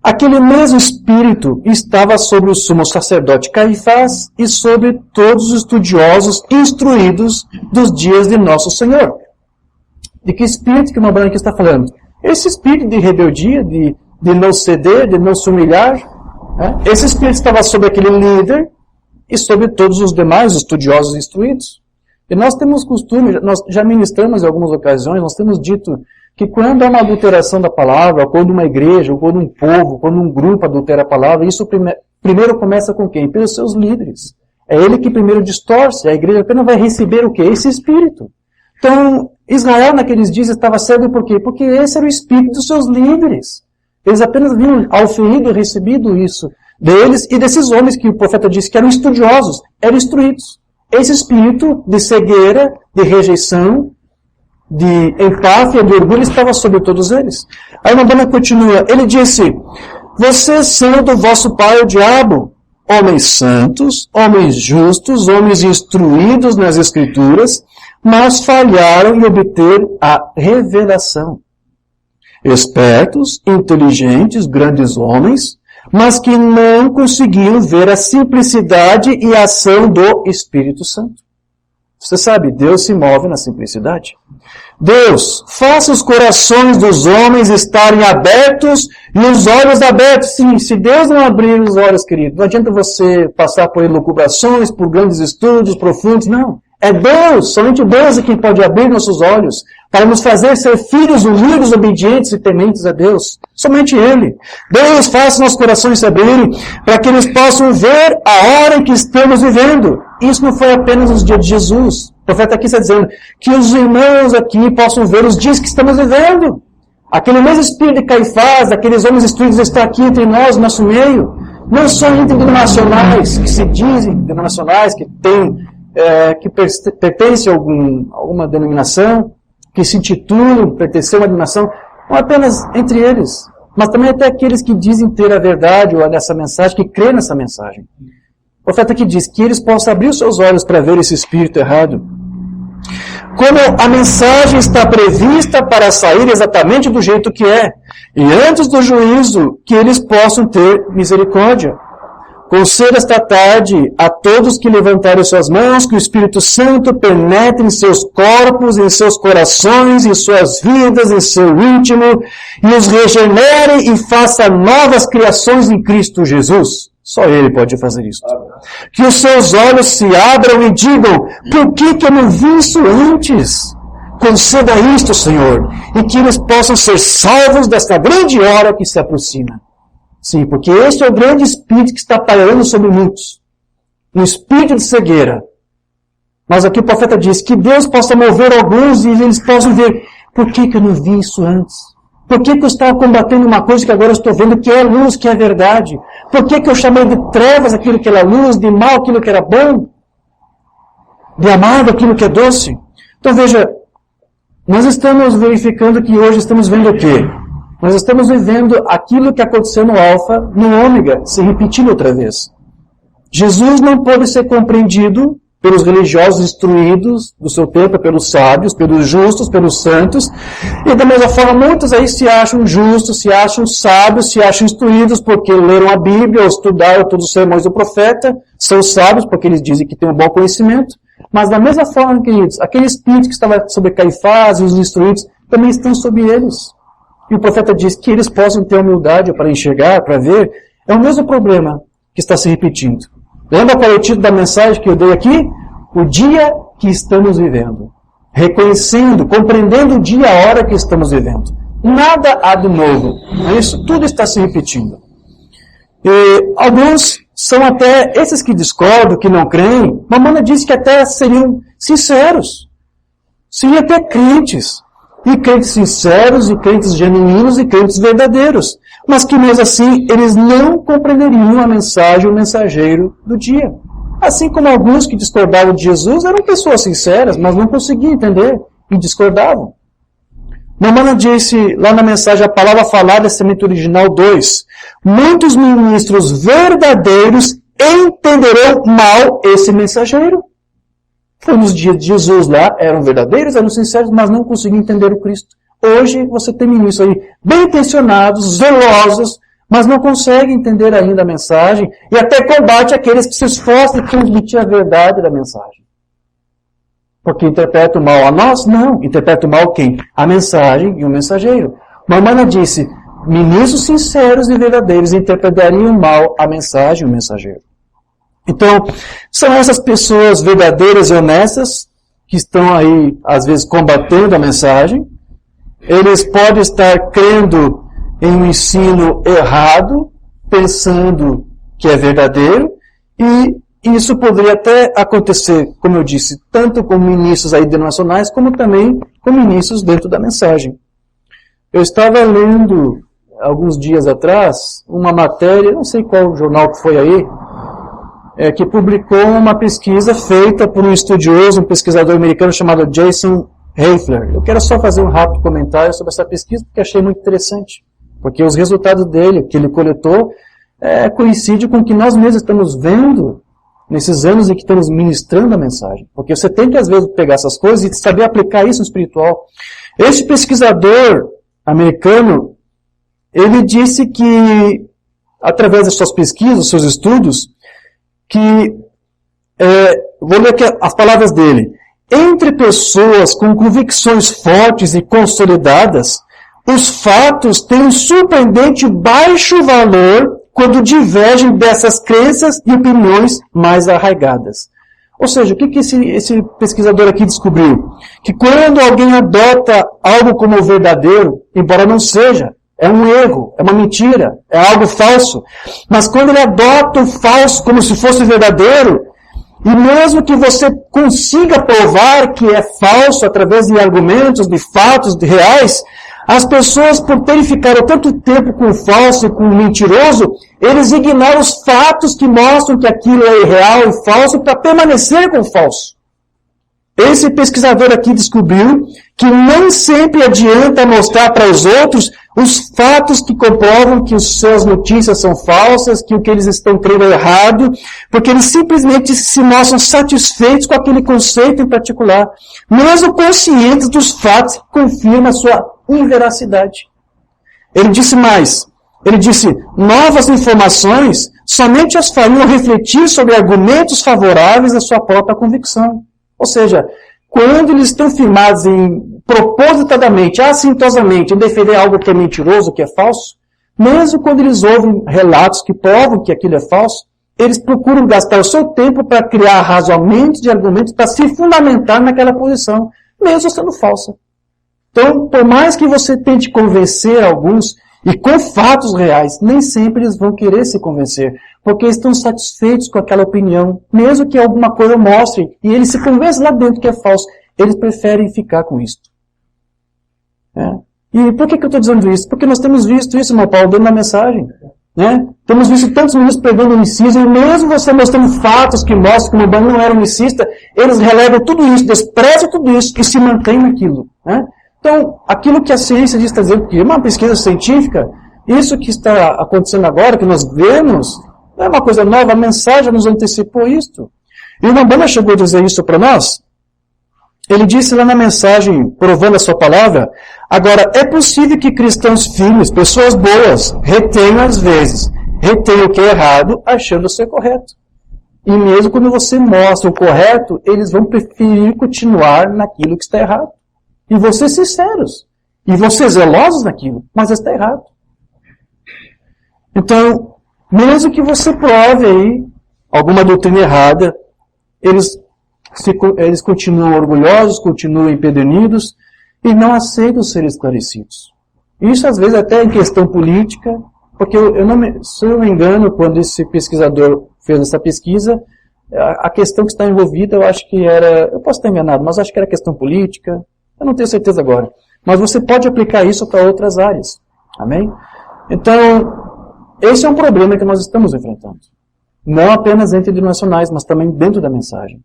Aquele mesmo espírito estava sobre o sumo sacerdote Caifás e sobre todos os estudiosos instruídos dos dias de Nosso Senhor. De que espírito que o Umbanda aqui está falando? Esse espírito de rebeldia, de não ceder, de não se humilhar. Esse espírito estava sobre aquele líder e sobre todos os demais estudiosos instruídos. E nós temos costume, nós já ministramos em algumas ocasiões, nós temos dito que quando há uma adulteração da palavra, quando uma igreja, ou quando um povo, quando um grupo adultera a palavra, isso primeiro começa com quem? Pelos seus líderes. É ele que primeiro distorce, a igreja apenas vai receber o quê? Esse espírito. Então, Israel naqueles dias estava cego por quê? Porque esse era o espírito dos seus líderes. Eles apenas haviam auferido e recebido isso deles e desses homens que o profeta disse que eram estudiosos, eram instruídos. Esse espírito de cegueira, de rejeição, de empáfia, de orgulho, estava sobre todos eles. Aí o Umbanda continua, ele disse, vocês são do vosso pai o diabo, homens santos, homens justos, homens instruídos nas escrituras, mas falharam em obter a revelação. Espertos, inteligentes, grandes homens, mas que não conseguiram ver a simplicidade e a ação do Espírito Santo. Você sabe, Deus se move na simplicidade. Deus, faça os corações dos homens estarem abertos e os olhos abertos. Sim, se Deus não abrir os olhos, querido, não adianta você passar por elucubrações, por grandes estudos profundos, não. É Deus, somente Deus é quem pode abrir nossos olhos para nos fazer ser filhos unidos, obedientes e tementes a Deus. Somente Ele. Deus faça nossos corações se abrirem para que eles possam ver a hora em que estamos vivendo. Isso não foi apenas nos dias de Jesus. O profeta aqui está dizendo que os irmãos aqui possam ver os dias que estamos vivendo. Aquele mesmo espírito de Caifás, aqueles homens instruídos está aqui entre nós, no nosso meio. Não só entre denominacionais, que se dizem denominacionais, que pertencem a alguma denominação, que se intitulam pertencer a uma denominação, não apenas entre eles, mas também até aqueles que dizem ter a verdade ou nessa mensagem, que crê nessa mensagem. O profeta aqui diz que eles possam abrir os seus olhos para ver esse espírito errado. Como a mensagem está prevista para sair exatamente do jeito que é, e antes do juízo, que eles possam ter misericórdia. Conceda esta tarde a todos que levantarem suas mãos, que o Espírito Santo penetre em seus corpos, em seus corações, em suas vidas, em seu íntimo, e os regenere e faça novas criações em Cristo Jesus. Só Ele pode fazer isso. Que os seus olhos se abram e digam, por que eu não vi isso antes? Conceda isto, Senhor, e que eles possam ser salvos desta grande hora que se aproxima. Sim, porque este é o grande espírito que está pairando sobre muitos. Um espírito de cegueira. Mas aqui o profeta diz que Deus possa mover alguns e eles possam ver, por que eu não vi isso antes? Por que eu estava combatendo uma coisa que agora eu estou vendo que é luz, que é verdade? Por que eu chamei de trevas aquilo que era luz, de mal aquilo que era bom? De amargo aquilo que é doce? Então veja, nós estamos verificando que hoje estamos vendo o quê? Nós estamos vivendo aquilo que aconteceu no Alfa, no Ômega, se repetindo outra vez. Jesus não pôde ser compreendido pelos religiosos instruídos do seu tempo, pelos sábios, pelos justos, pelos santos. E da mesma forma, muitos aí se acham justos, se acham sábios, se acham instruídos porque leram a Bíblia ou estudaram todos os sermões do profeta, são sábios porque eles dizem que têm um bom conhecimento. Mas da mesma forma, queridos, aquele espírito que estava sobre Caifás e os instruídos também estão sobre eles. E o profeta diz que eles possam ter humildade para enxergar, para ver. É o mesmo problema que está se repetindo. Lembra qual é o título da mensagem que eu dei aqui? O dia que estamos vivendo. Reconhecendo, compreendendo o dia e a hora que estamos vivendo. Nada há de novo. Isso tudo está se repetindo. E alguns são até, esses que discordam, que não creem, Mamana disse que até seriam sinceros. Seriam até crentes. E crentes sinceros, e crentes genuínos, e crentes verdadeiros. Mas que mesmo assim, eles não compreenderiam a mensagem, o mensageiro do dia. Assim como alguns que discordavam de Jesus eram pessoas sinceras, mas não conseguiam entender e discordavam. Mamana disse lá na mensagem, a palavra falada, semente original 2, muitos ministros verdadeiros entenderão mal esse mensageiro. Foi nos dias de Jesus lá, eram verdadeiros, eram sinceros, mas não conseguiam entender o Cristo. Hoje você tem ministros aí bem intencionados, zelosos, mas não conseguem entender ainda a mensagem e até combate aqueles que se esforçam em transmitir a verdade da mensagem. Porque interpreta o mal a nós? Não. Interpreta o mal quem? A mensagem e o mensageiro. Mamana disse, ministros sinceros e verdadeiros interpretariam mal a mensagem e o mensageiro. Então, são essas pessoas verdadeiras e honestas que estão aí, às vezes, combatendo a mensagem. Eles podem estar crendo em um ensino errado, pensando que é verdadeiro, e isso poderia até acontecer, como eu disse, tanto com ministros aí denominacionais, como também com ministros dentro da mensagem. Eu estava lendo, alguns dias atrás, uma matéria, não sei qual jornal que foi aí, que publicou uma pesquisa feita por um estudioso, um pesquisador americano chamado Jason Heifler. Eu quero só fazer um rápido comentário sobre essa pesquisa, porque achei muito interessante. Porque os resultados dele, que ele coletou, coincidem com o que nós mesmos estamos vendo nesses anos em que estamos ministrando a mensagem. Porque você tem que, às vezes, pegar essas coisas e saber aplicar isso no espiritual. Esse pesquisador americano, ele disse que, através das suas pesquisas, dos seus estudos, que, vou ler aqui as palavras dele, entre pessoas com convicções fortes e consolidadas, os fatos têm um surpreendente baixo valor quando divergem dessas crenças e opiniões mais arraigadas. Ou seja, o que esse pesquisador aqui descobriu? Que quando alguém adota algo como verdadeiro, embora não seja, é um erro, é uma mentira, é algo falso. Mas quando ele adota o falso como se fosse verdadeiro, e mesmo que você consiga provar que é falso através de argumentos, de fatos, de reais, as pessoas, por terem ficado tanto tempo com o falso e com o mentiroso, eles ignoram os fatos que mostram que aquilo é real e falso para permanecer com o falso. Esse pesquisador aqui descobriu que nem sempre adianta mostrar para os outros os fatos que comprovam que as suas notícias são falsas, que o que eles estão crendo é errado, porque eles simplesmente se mostram satisfeitos com aquele conceito em particular, mesmo conscientes dos fatos que confirmam a sua inveracidade. Ele disse mais, ele disse, novas informações somente as fariam refletir sobre argumentos favoráveis à sua própria convicção. Ou seja, quando eles estão firmados propositadamente, assintosamente, em defender algo que é mentiroso, que é falso, mesmo quando eles ouvem relatos que provam que aquilo é falso, eles procuram gastar o seu tempo para criar razoamentos de argumentos para se fundamentar naquela posição, mesmo sendo falsa. Então, por mais que você tente convencer alguns, e com fatos reais, nem sempre eles vão querer se convencer, porque eles estão satisfeitos com aquela opinião, mesmo que alguma coisa mostre, e eles se convencem lá dentro que é falso, eles preferem ficar com isso. E por que eu estou dizendo isso? Porque nós temos visto isso, irmão Paulo, dentro da mensagem. Temos visto tantos ministros pregando unicismo, e mesmo você mostrando fatos que mostram que o Umbanda não era unicista, eles relevam tudo isso, desprezam tudo isso e se mantêm naquilo. Então, aquilo que a ciência diz, está dizendo que é uma pesquisa científica, isso que está acontecendo agora, que nós vemos, não é uma coisa nova, a mensagem nos antecipou isto. E o Umbanda chegou a dizer isso para nós. Ele disse lá na mensagem, provando a sua palavra, agora, é possível que cristãos firmes, pessoas boas, retenham às vezes, retenham o que é errado, achando ser correto. E mesmo quando você mostra o correto, eles vão preferir continuar naquilo que está errado. E vão ser sinceros. E vão ser zelosos naquilo. Mas está errado. Então, mesmo que você prove aí alguma doutrina errada, eles continuam orgulhosos, continuam empedernidos e não aceitam ser esclarecidos. Isso às vezes até em questão política, porque se eu não me engano, quando esse pesquisador fez essa pesquisa, a questão que está envolvida, eu acho que era, eu posso estar enganado, mas acho que era questão política, eu não tenho certeza agora. Mas você pode aplicar isso para outras áreas. Amém? Então, esse é um problema que nós estamos enfrentando. Não apenas entre denominacionais, mas também dentro da mensagem.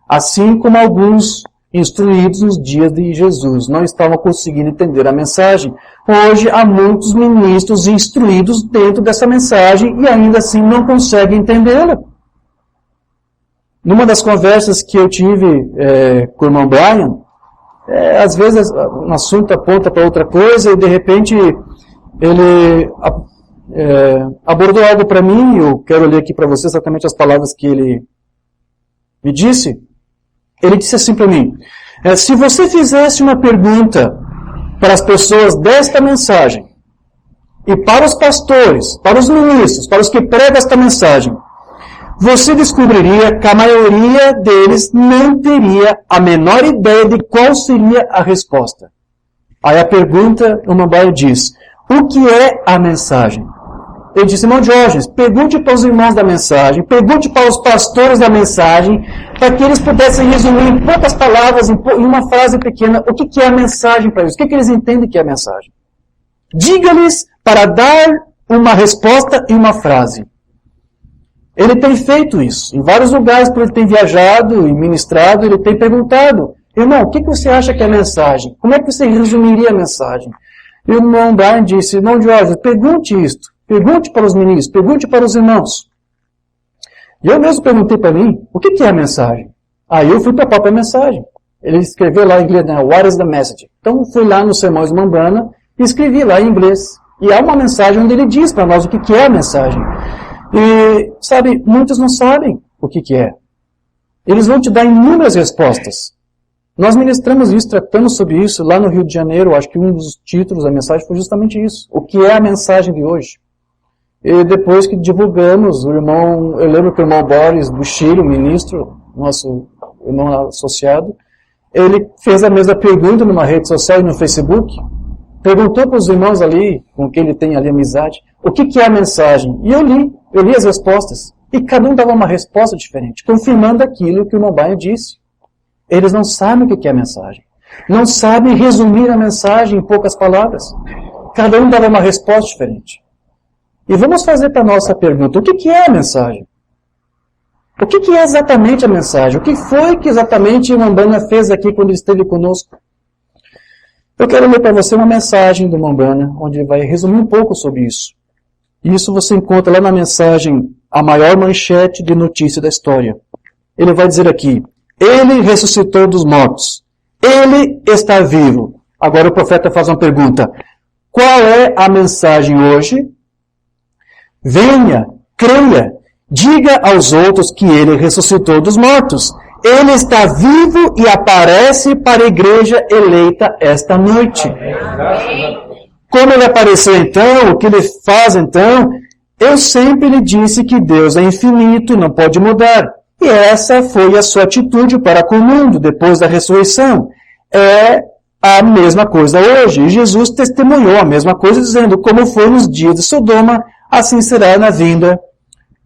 Assim como alguns instruídos nos dias de Jesus não estavam conseguindo entender a mensagem, hoje há muitos ministros instruídos dentro dessa mensagem e ainda assim não conseguem entendê-la. Numa das conversas que eu tive com o irmão Brian, às vezes um assunto aponta para outra coisa e de repente ele abordou algo para mim, eu quero ler aqui para você exatamente as palavras que ele me disse. Ele disse assim para mim, se você fizesse uma pergunta para as pessoas desta mensagem, e para os pastores, para os ministros, para os que pregam esta mensagem, você descobriria que a maioria deles não teria a menor ideia de qual seria a resposta. Aí a pergunta, o Mambaio diz, o que é a mensagem? Ele disse, irmão Diógenes, pergunte para os irmãos da mensagem, pergunte para os pastores da mensagem, para que eles pudessem resumir em poucas palavras, em uma frase pequena, o que é a mensagem para eles, o que eles entendem que é a mensagem. Diga-lhes para dar uma resposta em uma frase. Ele tem feito isso. Em vários lugares, por ele tem viajado e ministrado, ele tem perguntado, irmão, o que você acha que é a mensagem? Como é que você resumiria a mensagem? E o irmão Brian disse, irmão Diógenes, pergunte isto. Pergunte para os ministros, pergunte para os irmãos. E eu mesmo perguntei para mim, o que é a mensagem? Aí eu fui para a própria mensagem. Ele escreveu lá em inglês, né, What is the message? Então fui lá nos sermões de Mambrana e escrevi lá em inglês. E há uma mensagem onde ele diz para nós o que é a mensagem. E, sabe, muitos não sabem o que é. Eles vão te dar inúmeras respostas. Nós ministramos isso, tratamos sobre isso lá no Rio de Janeiro. Acho que um dos títulos da mensagem foi justamente isso. O que é a mensagem de hoje? E depois que divulgamos, eu lembro que o irmão Boris do Chile, o ministro, nosso irmão associado, ele fez a mesma pergunta numa rede social e no Facebook, perguntou para os irmãos ali, com quem ele tem ali amizade, o que é a mensagem? E eu li as respostas, e cada um dava uma resposta diferente, confirmando aquilo que o irmão Baia disse. Eles não sabem o que é a mensagem, não sabem resumir a mensagem em poucas palavras. Cada um dava uma resposta diferente. E vamos fazer para a nossa pergunta, o que é a mensagem? O que é exatamente a mensagem? O que foi que exatamente o Mambrana fez aqui quando ele esteve conosco? Eu quero ler para você uma mensagem do Mambrana, onde ele vai resumir um pouco sobre isso. E isso você encontra lá na mensagem, a maior manchete de notícia da história. Ele vai dizer aqui, ele ressuscitou dos mortos. Ele está vivo. Agora o profeta faz uma pergunta, qual é a mensagem hoje? Venha, creia, diga aos outros que ele ressuscitou dos mortos. Ele está vivo e aparece para a igreja eleita esta noite. Como ele apareceu então, o que ele faz então, Eu sempre lhe disse que Deus é infinito e não pode mudar. E essa foi a sua atitude para com o mundo depois da ressurreição. É a mesma coisa hoje. E Jesus testemunhou a mesma coisa, dizendo, como foi nos dias de Sodoma, assim será na vinda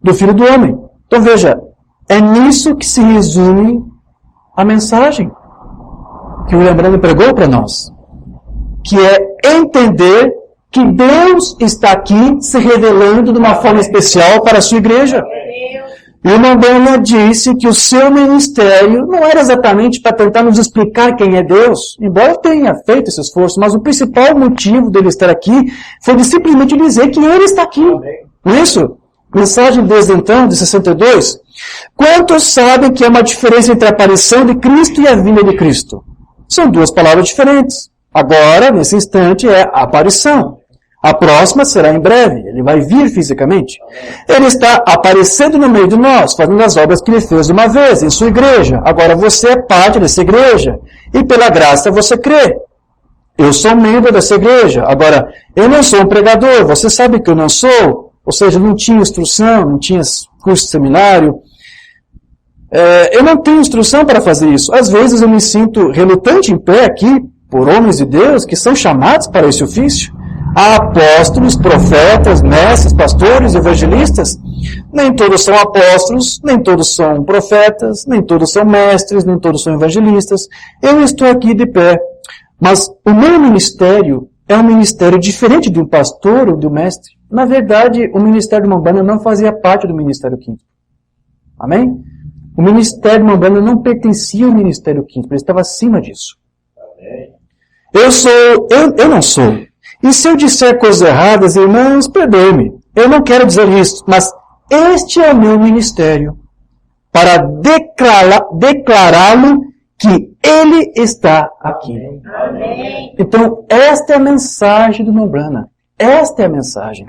do Filho do Homem. Então veja, é nisso que se resume a mensagem que o William Branham pregou para nós, que é entender que Deus está aqui se revelando de uma forma especial para a sua igreja. E o William Branham disse que o seu ministério não era exatamente para tentar nos explicar quem é Deus, embora tenha feito esse esforço, mas o principal motivo dele estar aqui foi de simplesmente dizer que ele está aqui. Não é isso? Mensagem desde então, de 62. Quantos sabem que há uma diferença entre a aparição de Cristo e a vinda de Cristo? São duas palavras diferentes. Agora, nesse instante, é a aparição. A próxima será em breve. Ele vai vir fisicamente. Ele está aparecendo no meio de nós, fazendo as obras que ele fez uma vez em sua igreja. Agora você é parte dessa igreja. E pela graça você crê. Eu sou membro dessa igreja. Agora, eu não sou um pregador. Você sabe que eu não sou. Ou seja, não tinha instrução, não tinha curso de seminário. Eu não tenho instrução para fazer isso. Às vezes eu me sinto relutante em pé aqui, por homens de Deus que são chamados para esse ofício. Há apóstolos, profetas, mestres, pastores, evangelistas. Nem todos são apóstolos, nem todos são profetas, nem todos são mestres, nem todos são evangelistas. Eu estou aqui de pé. Mas o meu ministério é um ministério diferente de um pastor ou de um mestre. Na verdade, o ministério de Umbanda não fazia parte do ministério quinto. Amém? O ministério de Umbanda não pertencia ao ministério quinto, ele estava acima disso. Eu não sou. E se eu disser coisas erradas, irmãos, perdoe-me. Eu não quero dizer isso, mas este é o meu ministério, para declará-lo que ele está aqui. Amém. Então, esta é a mensagem do Umbanda. Esta é a mensagem.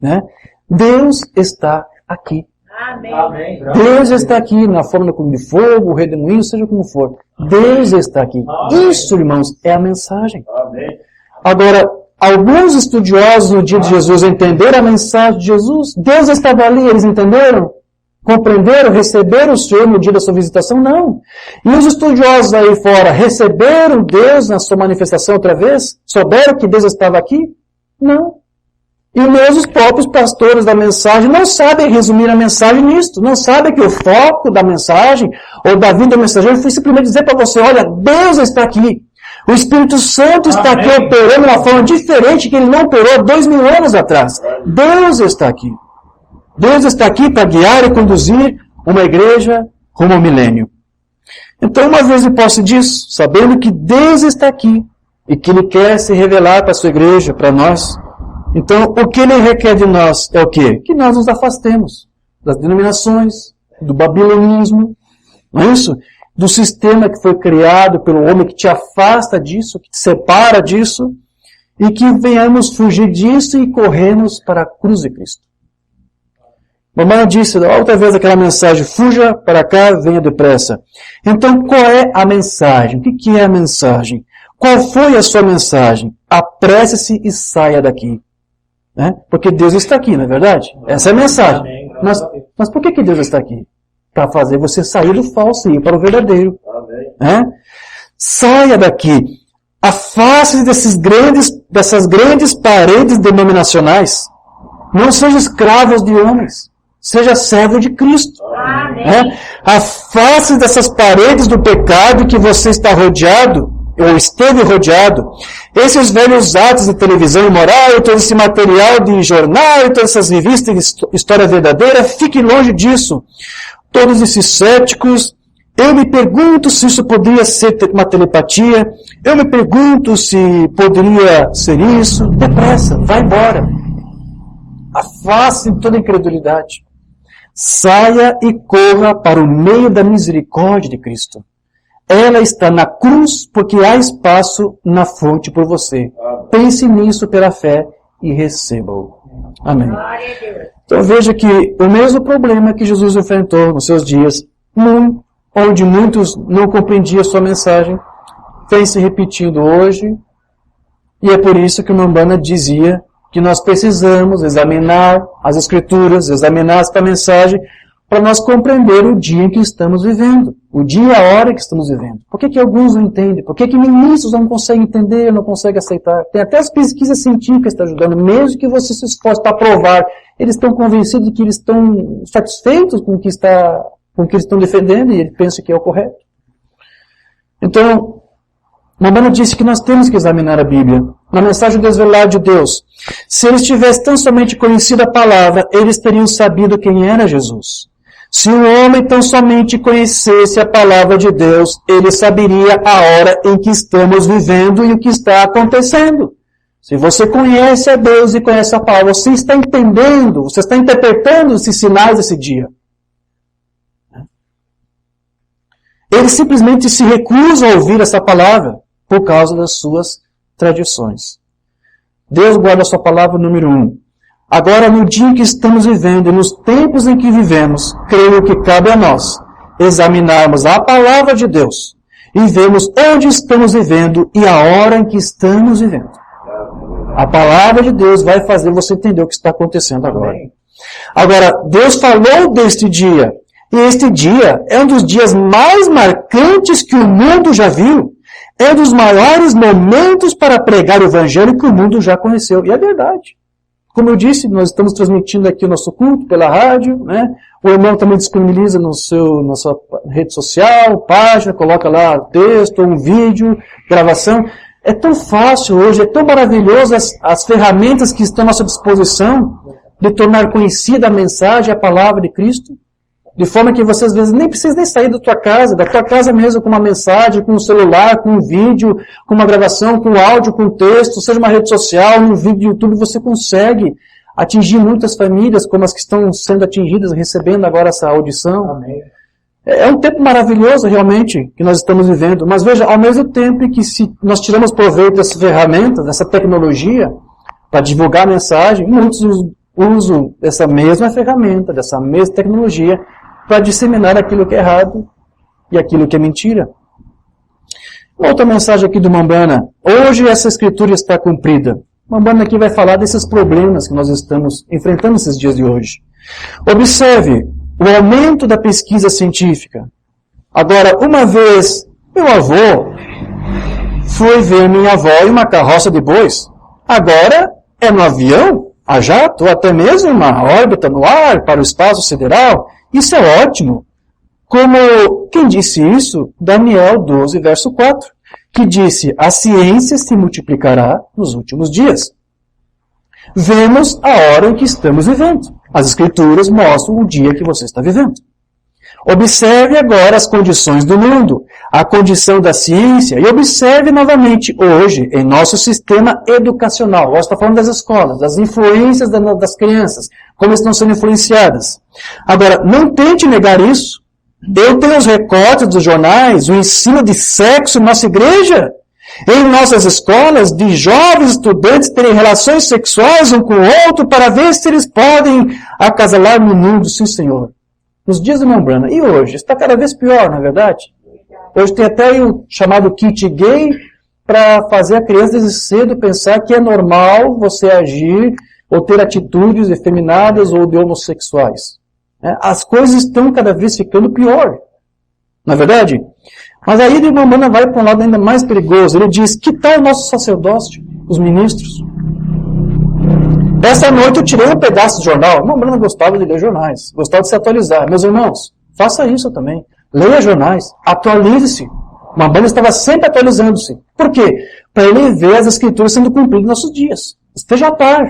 Né? Deus está aqui. Amém. Deus está aqui na forma de fogo, o redemoinho, seja como for. Deus está aqui. Amém. Isso, irmãos, é a mensagem. Amém. Agora, alguns estudiosos no dia de Jesus entenderam a mensagem de Jesus. Deus estava ali, eles entenderam? Compreenderam? Receberam o Senhor no dia da sua visitação? Não. E os estudiosos aí fora receberam Deus na sua manifestação outra vez? Souberam que Deus estava aqui? Não. E mesmo os próprios pastores da mensagem não sabem resumir a mensagem nisto. Não sabem que o foco da mensagem, ou da vida do mensageiro, foi simplesmente dizer para você, olha, Deus está aqui. O Espírito Santo está aqui operando de uma forma diferente que ele não operou 2000 anos atrás. Deus está aqui. Deus está aqui para guiar e conduzir uma igreja rumo ao milênio. Então, uma vez de posse disso, sabendo que Deus está aqui e que Ele quer se revelar para a sua igreja, para nós, então, o que Ele requer de nós é o quê? Que nós nos afastemos das denominações, do babilonismo, não é isso? Do sistema que foi criado pelo homem que te afasta disso, que te separa disso, e que venhamos fugir disso e corrermos para a cruz de Cristo. Mamãe disse outra vez aquela mensagem, fuja para cá, venha depressa. Então, qual é a mensagem? O que é a mensagem? Qual foi a sua mensagem? Apresse-se e saia daqui. Né? Porque Deus está aqui, não é verdade? Essa é a mensagem. Mas por que Deus está aqui? Para fazer você sair do falso e ir para o verdadeiro. Né? Saia daqui. Afaste dessas grandes paredes denominacionais. Não seja escravo de homens. Seja servo de Cristo. Né? Afaste dessas paredes do pecado que você está rodeado, ou esteve rodeado. Esses velhos atos de televisão imoral, todo esse material de jornal, e todas essas revistas de história verdadeira, fique longe disso. Todos esses céticos, eu me pergunto se isso poderia ser uma telepatia, eu me pergunto se poderia ser isso. Depressa, vai embora. Afaste toda incredulidade. Saia e corra para o meio da misericórdia de Cristo. Ela está na cruz porque há espaço na fonte por você. Pense nisso pela fé e receba-o. Amém. Então veja que o mesmo problema que Jesus enfrentou nos seus dias, onde muitos não compreendiam a sua mensagem, vem se repetindo hoje, e é por isso que o Umbanda dizia que nós precisamos examinar as Escrituras, examinar esta mensagem, para nós compreender o dia em que estamos vivendo, o dia e a hora que estamos vivendo. Por que alguns não entendem? Por que ministros não conseguem entender, não conseguem aceitar? Tem até as pesquisas científicas que estão ajudando, mesmo que você se esforce para provar, eles estão convencidos de que eles estão satisfeitos com o que eles estão defendendo e eles pensam que é o correto. Então, Mombana disse que nós temos que examinar a Bíblia. Na mensagem desvelada de Deus, se eles tivessem tão somente conhecido a palavra, eles teriam sabido quem era Jesus. Se o homem tão somente conhecesse a palavra de Deus, ele saberia a hora em que estamos vivendo e o que está acontecendo. Se você conhece a Deus e conhece a palavra, você está entendendo, você está interpretando esses sinais desse dia. Eles simplesmente se recusam a ouvir essa palavra por causa das suas tradições. Deus guarda a sua palavra número 1. Agora, no dia em que estamos vivendo e nos tempos em que vivemos, creio que cabe a nós examinarmos a palavra de Deus e vermos onde estamos vivendo e a hora em que estamos vivendo. A palavra de Deus vai fazer você entender o que está acontecendo agora. Agora, Deus falou deste dia, e este dia é um dos dias mais marcantes que o mundo já viu. É um dos maiores momentos para pregar o Evangelho que o mundo já conheceu. E é verdade. Como eu disse, nós estamos transmitindo aqui o nosso culto pela rádio, né? O irmão também disponibiliza na sua rede social, página, coloca lá texto, um vídeo, gravação. É tão fácil hoje, é tão maravilhoso as ferramentas que estão à nossa disposição de tornar conhecida a mensagem, a palavra de Cristo. De forma que você às vezes nem precisa nem sair da tua casa mesmo, com uma mensagem, com um celular, com um vídeo, com uma gravação, com áudio, com texto, seja uma rede social, um vídeo do YouTube, você consegue atingir muitas famílias, como as que estão sendo atingidas, recebendo agora essa audição. Amém. É um tempo maravilhoso realmente que nós estamos vivendo, mas veja, ao mesmo tempo que se nós tiramos proveito dessas ferramentas, dessa tecnologia, para divulgar a mensagem, muitos usam essa mesma ferramenta, dessa mesma tecnologia, para disseminar aquilo que é errado e aquilo que é mentira. Outra mensagem aqui do Mombana. Hoje essa escritura está cumprida. Mombana aqui vai falar desses problemas que nós estamos enfrentando esses dias de hoje. Observe o aumento da pesquisa científica. Agora, uma vez, meu avô foi ver minha avó em uma carroça de bois. Agora é no avião, a jato, ou até mesmo uma órbita no ar para o espaço sideral. Isso é ótimo. Como quem disse isso? Daniel 12, verso 4, que disse, a ciência se multiplicará nos últimos dias. Vemos a hora em que estamos vivendo. As Escrituras mostram o dia que você está vivendo. Observe agora as condições do mundo, a condição da ciência, e observe novamente hoje em nosso sistema educacional. Nós estamos falando das escolas, das influências das crianças, como estão sendo influenciadas. Agora, não tente negar isso. Eu tenho os recortes dos jornais, o ensino de sexo em nossa igreja, em nossas escolas, de jovens estudantes terem relações sexuais um com o outro para ver se eles podem acasalar no mundo, sim, Senhor. Nos dias do Mombana. E hoje? Está cada vez pior, não é verdade? Hoje tem até o chamado kit gay para fazer a criança desde cedo pensar que é normal você agir ou ter atitudes efeminadas ou de homossexuais. As coisas estão cada vez ficando pior. Não é verdade? Mas aí o Mombana vai para um lado ainda mais perigoso. Ele diz, que tal o nosso sacerdócio, os ministros? Essa noite eu tirei um pedaço de jornal. Não, Mombana gostava de ler jornais, gostava de se atualizar. Meus irmãos, faça isso também. Leia jornais, atualize-se. Mombana estava sempre atualizando-se. Por quê? Para ele ver as Escrituras sendo cumpridas nos nossos dias. Esteja a par.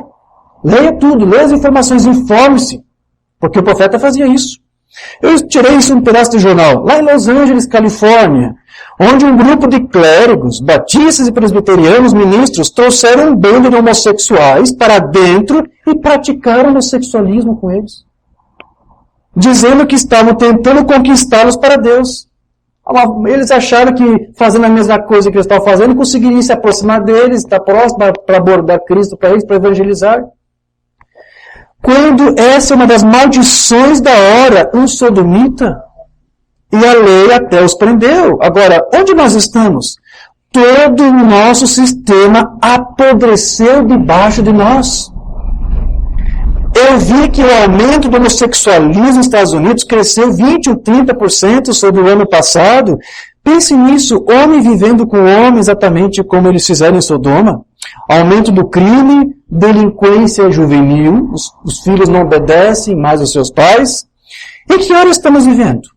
Leia tudo, leia as informações, informe-se. Porque o profeta fazia isso. Eu tirei isso um pedaço de jornal, lá em Los Angeles, Califórnia, onde um grupo de clérigos, batistas e presbiterianos, ministros, trouxeram um bando de homossexuais para dentro e praticaram homossexualismo com eles. Dizendo que estavam tentando conquistá-los para Deus. Eles acharam que, fazendo a mesma coisa que eles estavam fazendo, conseguiriam se aproximar deles, estar próximo para abordar Cristo para eles, para evangelizar. Quando essa é uma das maldições da hora, um sodomita, e a lei até os prendeu. Agora, onde nós estamos? todo o nosso sistema apodreceu debaixo de nós. Eu vi que o aumento do homossexualismo nos Estados Unidos cresceu 20% ou 30% sobre o ano passado. Pense nisso, homem vivendo com homem exatamente como eles fizeram em Sodoma. Aumento do crime, delinquência juvenil, os filhos não obedecem mais aos seus pais. E que hora estamos vivendo?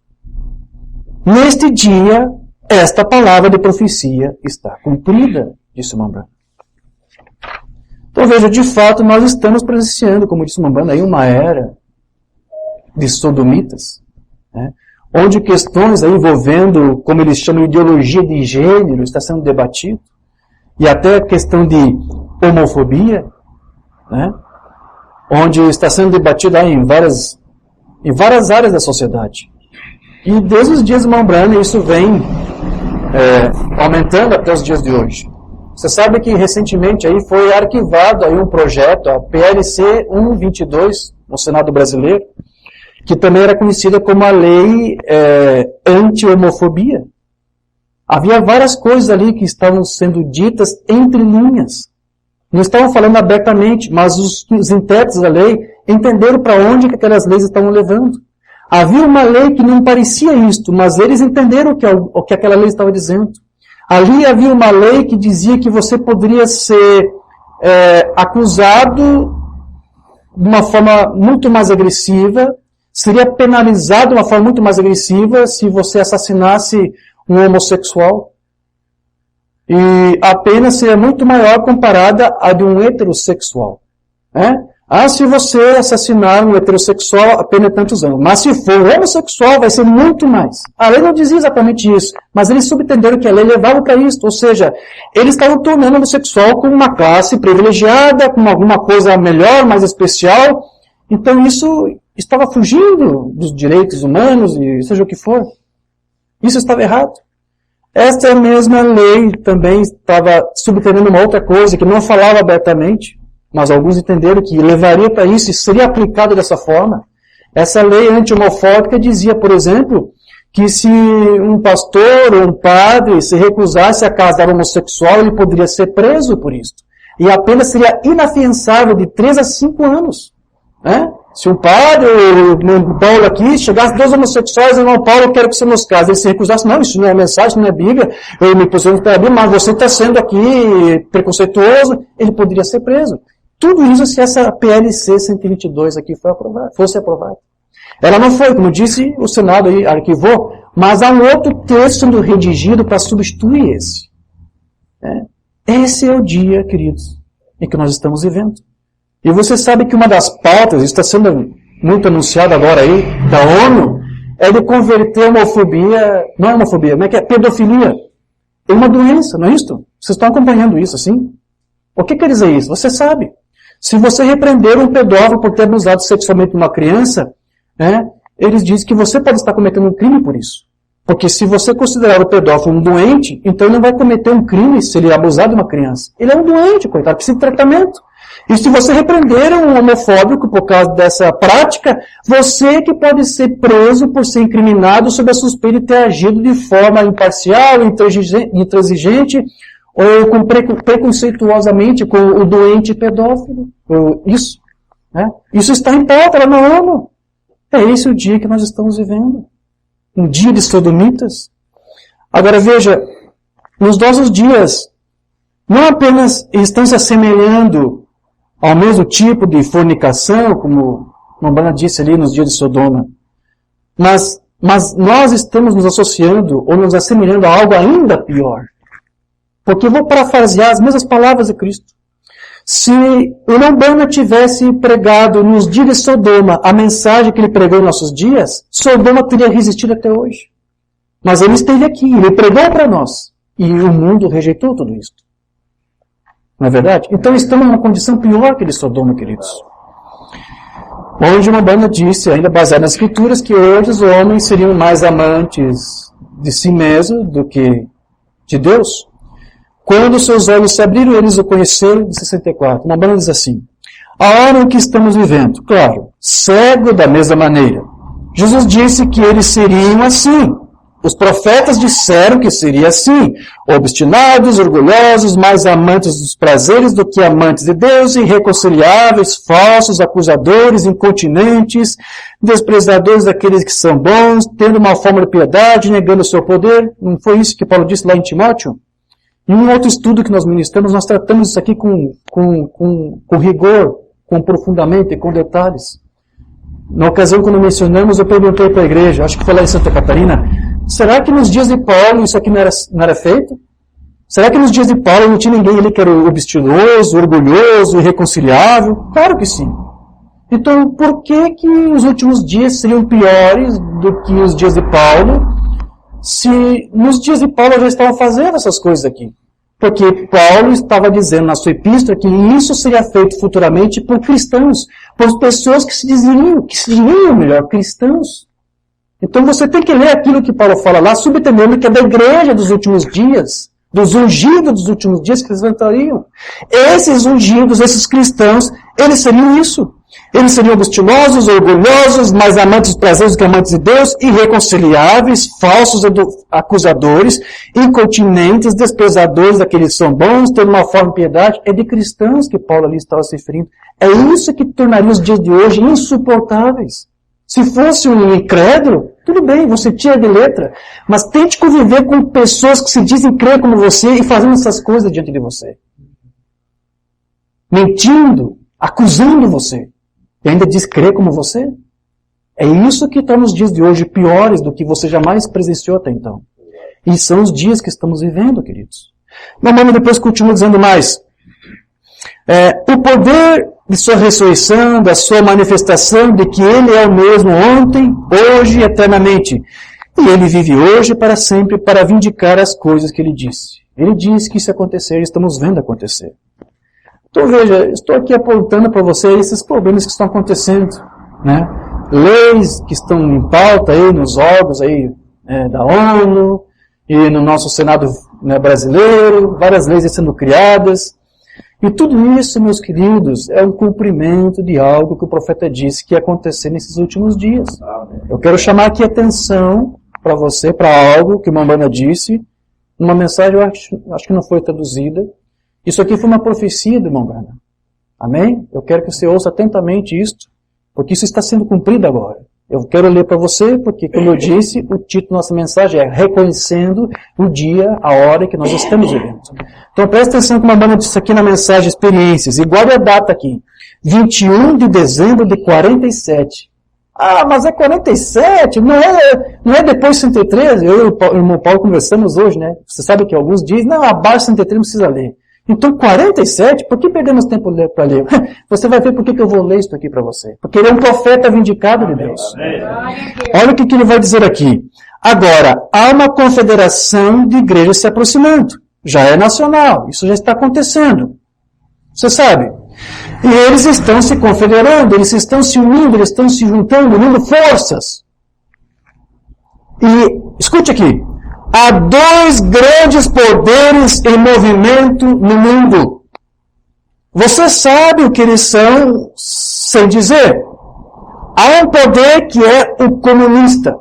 Neste dia, esta palavra de profecia está cumprida, disse Mambana. Então veja, de fato, nós estamos presenciando, como disse Mambana, aí uma era de sodomitas, né? Onde questões aí envolvendo, como eles chamam, ideologia de gênero, está sendo debatido, e até a questão de homofobia, né? Onde está sendo debatido aí em várias áreas da sociedade. E desde os dias de Mambana isso vem aumentando até os dias de hoje. Você sabe que recentemente aí foi arquivado aí um projeto, a PLC 122, no Senado brasileiro, que também era conhecida como a lei anti-homofobia. Havia várias coisas ali que estavam sendo ditas entre linhas. Não estavam falando abertamente, mas os intérpretes da lei entenderam para onde que aquelas leis estavam levando. Havia uma lei que não parecia isto, mas eles entenderam o que aquela lei estava dizendo. Ali havia uma lei que dizia que você poderia ser acusado de uma forma muito mais agressiva, seria penalizado de uma forma muito mais agressiva se você assassinasse um homossexual. E a pena seria muito maior comparada à de um heterossexual. Se você assassinar um heterossexual, a pena é tantos anos. Mas se for homossexual, vai ser muito mais. A lei não dizia exatamente isso, mas eles subentenderam que a lei levava para isso. Ou seja, eles estavam tornando o homossexual como uma classe privilegiada, com alguma coisa melhor, mais especial. Então isso estava fugindo dos direitos humanos, e seja o que for. Isso estava errado. Esta mesma lei também estava subentendendo uma outra coisa, que não falava abertamente, mas alguns entenderam que levaria para isso e seria aplicado dessa forma. Essa lei anti-homofóbica dizia, por exemplo, que se um pastor ou um padre se recusasse a casar homossexual, ele poderia ser preso por isso. E a pena seria inafiançável de 3 a 5 anos. Se um padre, o irmão Paulo aqui, chegasse 2 homossexuais, irmão Paulo, eu quero que você nos case. Ele se recusasse, não, isso não é mensagem, isso não é Bíblia, eu me posiciono pela Bíblia, mas você está sendo aqui preconceituoso, ele poderia ser preso. Tudo isso se essa PLC 122 aqui fosse aprovada. Ela não foi, como disse, o Senado aí arquivou, mas há um outro texto sendo redigido para substituir esse. Esse é o dia, queridos, em que nós estamos vivendo. E você sabe que uma das pautas, está sendo muito anunciado agora aí, da ONU, é de converter a homofobia, não é homofobia, mas é pedofilia, em uma doença, não é isso? Vocês estão acompanhando isso, assim? O que quer dizer isso? Você sabe. Se você repreender um pedófilo por ter abusado sexualmente de uma criança, eles dizem que você pode estar cometendo um crime por isso. Porque se você considerar o pedófilo um doente, então ele não vai cometer um crime se ele abusar de uma criança. Ele é um doente, coitado, precisa de tratamento. E se você repreender um homofóbico por causa dessa prática, você que pode ser preso por ser incriminado sob a suspeita de ter agido de forma imparcial, intransigente, ou preconceituosamente com o doente pedófilo. Isso. Isso está em pauta lá na ONU. É esse o dia que nós estamos vivendo. Um dia de sodomitas. Agora veja, nos nossos dias, não apenas estão se assemelhando ao mesmo tipo de fornicação, como Mambana disse ali nos dias de Sodoma, mas nós estamos nos associando ou nos assemelhando a algo ainda pior. Porque eu vou parafrasear as mesmas palavras de Cristo. Se o Mambana tivesse pregado nos dias de Sodoma a mensagem que ele pregou em nossos dias, Sodoma teria resistido até hoje. Mas ele esteve aqui, ele pregou para nós. E o mundo rejeitou tudo isso. Não é verdade? Então estamos numa condição pior que de Sodoma, queridos. Onde o Mambana disse, ainda baseado nas Escrituras, que hoje os homens seriam mais amantes de si mesmos do que de Deus. Quando seus olhos se abriram, eles o conheceram, de 64. Mambana diz assim, a hora em que estamos vivendo, claro, cego da mesma maneira. Jesus disse que eles seriam assim, Os profetas disseram que seria assim: obstinados, orgulhosos, mais amantes dos prazeres do que amantes de Deus, irreconciliáveis, falsos, acusadores, incontinentes, desprezadores daqueles que são bons, tendo uma forma de piedade, negando o seu poder. Não foi isso que Paulo disse lá em Timóteo? Em um outro estudo que nós ministramos, nós tratamos isso aqui com rigor, com profundamente, com detalhes. Na ocasião, quando mencionamos, eu perguntei para a igreja, acho que foi lá em Santa Catarina, será que nos dias de Paulo isso aqui não era feito? Será que nos dias de Paulo não tinha ninguém ali que era obstinoso, orgulhoso, irreconciliável? Claro que sim. Então, por que os últimos dias seriam piores do que os dias de Paulo, se nos dias de Paulo já estavam fazendo essas coisas aqui? Porque Paulo estava dizendo na sua epístola que isso seria feito futuramente por cristãos, por pessoas que se diziam melhor, cristãos. Então você tem que ler aquilo que Paulo fala lá, subentendendo que é da igreja dos últimos dias, dos ungidos dos últimos dias que eles levantariam. Esses ungidos, esses cristãos, eles seriam isso. Eles seriam obstinosos, orgulhosos, mais amantes dos prazeres do que amantes de Deus, irreconciliáveis, falsos acusadores, incontinentes, desprezadores daqueles que são bons, tendo uma forma de piedade. É de cristãos que Paulo ali estava se referindo. É isso que tornaria os dias de hoje insuportáveis. Se fosse um incrédulo, tudo bem, você tira de letra. Mas tente conviver com pessoas que se dizem crer como você e fazendo essas coisas diante de você. Mentindo, acusando você. E ainda diz crer como você? É isso que está nos dias de hoje piores do que você jamais presenciou até então. E são os dias que estamos vivendo, queridos. Meu nome depois continua dizendo mais. O poder de sua ressurreição, da sua manifestação, de que Ele é o mesmo ontem, hoje e eternamente. E Ele vive hoje para sempre para vindicar as coisas que Ele disse. Ele disse que isso ia acontecer e estamos vendo acontecer. Então veja, estou aqui apontando para vocês esses problemas que estão acontecendo, né? Leis que estão em pauta aí nos órgãos aí, da ONU e no nosso Senado, né, brasileiro, várias leis sendo criadas. E tudo isso, meus queridos, é um cumprimento de algo que o profeta disse que ia acontecer nesses últimos dias. Eu quero chamar aqui a atenção para você, para algo que o Mambana disse, numa mensagem, eu acho que não foi traduzida. Isso aqui foi uma profecia do irmão Branham. Amém? Eu quero que você ouça atentamente isto, porque isso está sendo cumprido agora. Eu quero ler para você, porque, como eu disse, o título da nossa mensagem é Reconhecendo o Dia, a Hora que nós estamos vivendo. Então preste atenção que o irmão Branham disse aqui na mensagem Experiências. E guarde a data aqui. 21 de dezembro de 47. Ah, mas é 47? Não é depois de 103? Eu e o irmão Paulo conversamos hoje, né? Você sabe que alguns dizem, não, abaixo de 103 não precisa ler. Então, 47, por que perdemos tempo para ler? Você vai ver por que eu vou ler isso aqui para você. Porque ele é um profeta vindicado de Deus. Olha o que ele vai dizer aqui. Agora, há uma confederação de igrejas se aproximando. Já é nacional. Isso já está acontecendo. Você sabe? E eles estão se confederando, eles estão se unindo, eles estão se juntando, unindo forças. E, escute aqui. Há dois grandes poderes em movimento no mundo. Você sabe o que eles são sem dizer. Há um poder que é o comunista.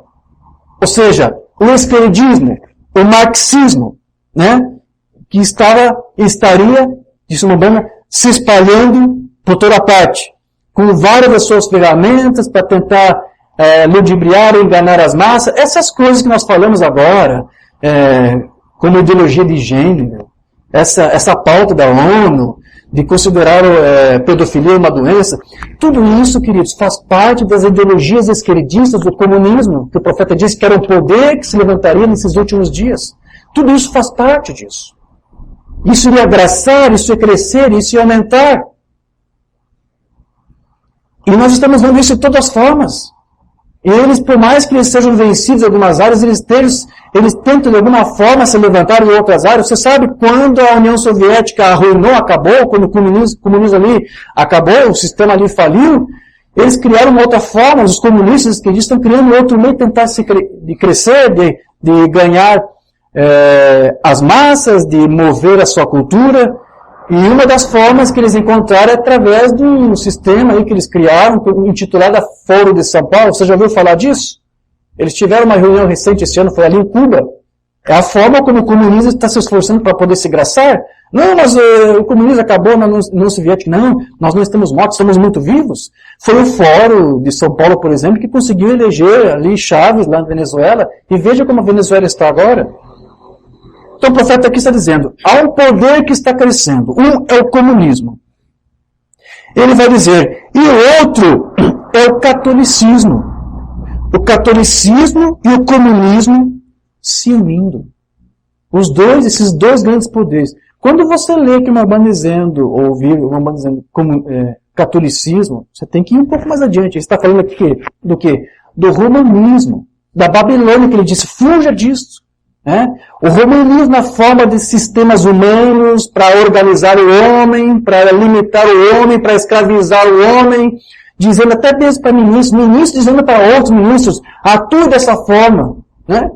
Ou seja, o esquerdismo, o marxismo, né? Que estaria, disse Mambana, se espalhando por toda parte. Com várias das suas ferramentas para tentar ludibriar e enganar as massas. Essas coisas que nós falamos agora, como ideologia de gênero, essa pauta da ONU, de considerar pedofilia uma doença, tudo isso, queridos, faz parte das ideologias esquerdistas do comunismo, que o profeta disse que era um poder que se levantaria nesses últimos dias. Tudo isso faz parte disso. Isso iria abraçar, isso ia crescer, isso ia aumentar. E nós estamos vendo isso de todas as formas. E eles, por mais que eles sejam vencidos em algumas áreas, eles tentam de alguma forma se levantar em outras áreas. Você sabe, quando a União Soviética arruinou, acabou, quando o comunismo ali acabou, o sistema ali faliu, eles criaram uma outra forma, os comunistas que estão criando outro meio de tentar de crescer, de ganhar as massas, de mover a sua cultura. E uma das formas que eles encontraram é através de um sistema aí que eles criaram, intitulado Foro de São Paulo. Você já ouviu falar disso? Eles tiveram uma reunião recente esse ano, foi ali em Cuba. É a forma como o comunismo está se esforçando para poder se graçar. Não, mas o comunismo acabou na União Soviética. Não, nós não estamos mortos, estamos muito vivos. Foi o Fórum de São Paulo, por exemplo, que conseguiu eleger ali Chávez, lá na Venezuela, e veja como a Venezuela está agora. Então o profeta aqui está dizendo, há um poder que está crescendo. Um é o comunismo. Ele vai dizer, e o outro é o catolicismo. O catolicismo e o comunismo se unindo. Esses dois grandes poderes. Quando você lê que uma irmã dizendo, ou ouvir uma irmã dizendo catolicismo, você tem que ir um pouco mais adiante. Ele está falando aqui do quê? Do romanismo, da Babilônia, que ele disse, fuja disso. O romanismo na forma de sistemas humanos para organizar o homem, para limitar o homem, para escravizar o homem, dizendo até mesmo para ministros dizendo para outros ministros, atue dessa forma.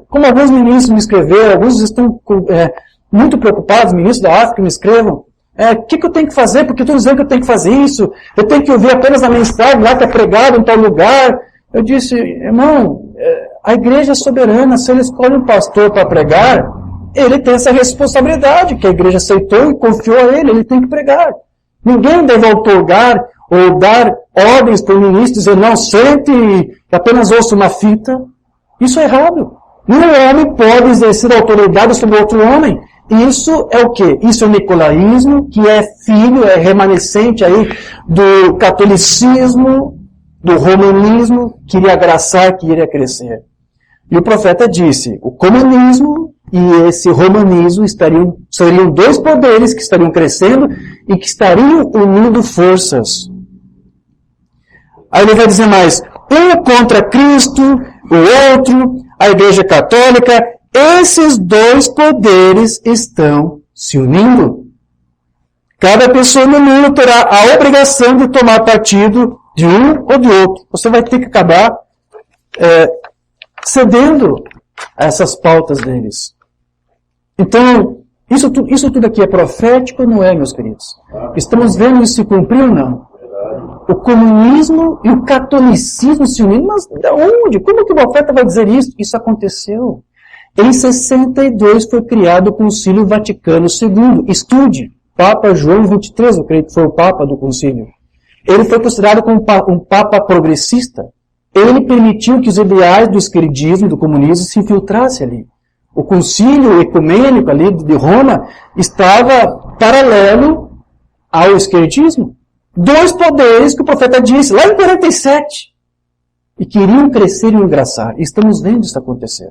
Como alguns ministros me escreveram, alguns estão muito preocupados, ministros da África me escrevam, o que eu tenho que fazer? Porque estão dizendo que eu tenho que fazer isso, eu tenho que ouvir apenas a mensagem lá que é pregada em tal lugar. Eu disse, irmão, a igreja é soberana, se ele escolhe um pastor para pregar, ele tem essa responsabilidade, que a igreja aceitou e confiou a ele tem que pregar. Ninguém deve outorgar ou dar ordens para o ministro, dizer, não, sente e apenas ouça uma fita. Isso é errado. Nenhum homem pode exercer autoridade sobre outro homem. Isso é o quê? Isso é o nicolaísmo, que é filho, é remanescente aí do catolicismo, do romanismo, que iria agraçar, que iria crescer. E o profeta disse, o comunismo e esse romanismo seriam dois poderes que estariam crescendo e que estariam unindo forças. Aí ele vai dizer mais, um contra Cristo, o outro, a Igreja Católica, esses dois poderes estão se unindo. Cada pessoa no mundo terá a obrigação de tomar partido de um ou de outro. Você vai ter que acabar cedendo a essas pautas deles. Então, isso tudo aqui é profético ou não é, meus queridos? Estamos vendo isso se cumprir ou não? O comunismo e o catolicismo se unindo, mas de onde? Como que o profeta vai dizer isso? Isso aconteceu. Em 62 foi criado o Concílio Vaticano II. Estude, Papa João XXIII, eu creio que foi o Papa do Concílio. Ele foi considerado como um Papa progressista. Ele permitiu que os ideais do esquerdismo e do comunismo se infiltrassem ali. O concílio ecumênico ali de Roma estava paralelo ao esquerdismo. Dois poderes que o profeta disse, lá em 47, e queriam crescer e engraçar. E estamos vendo isso acontecer.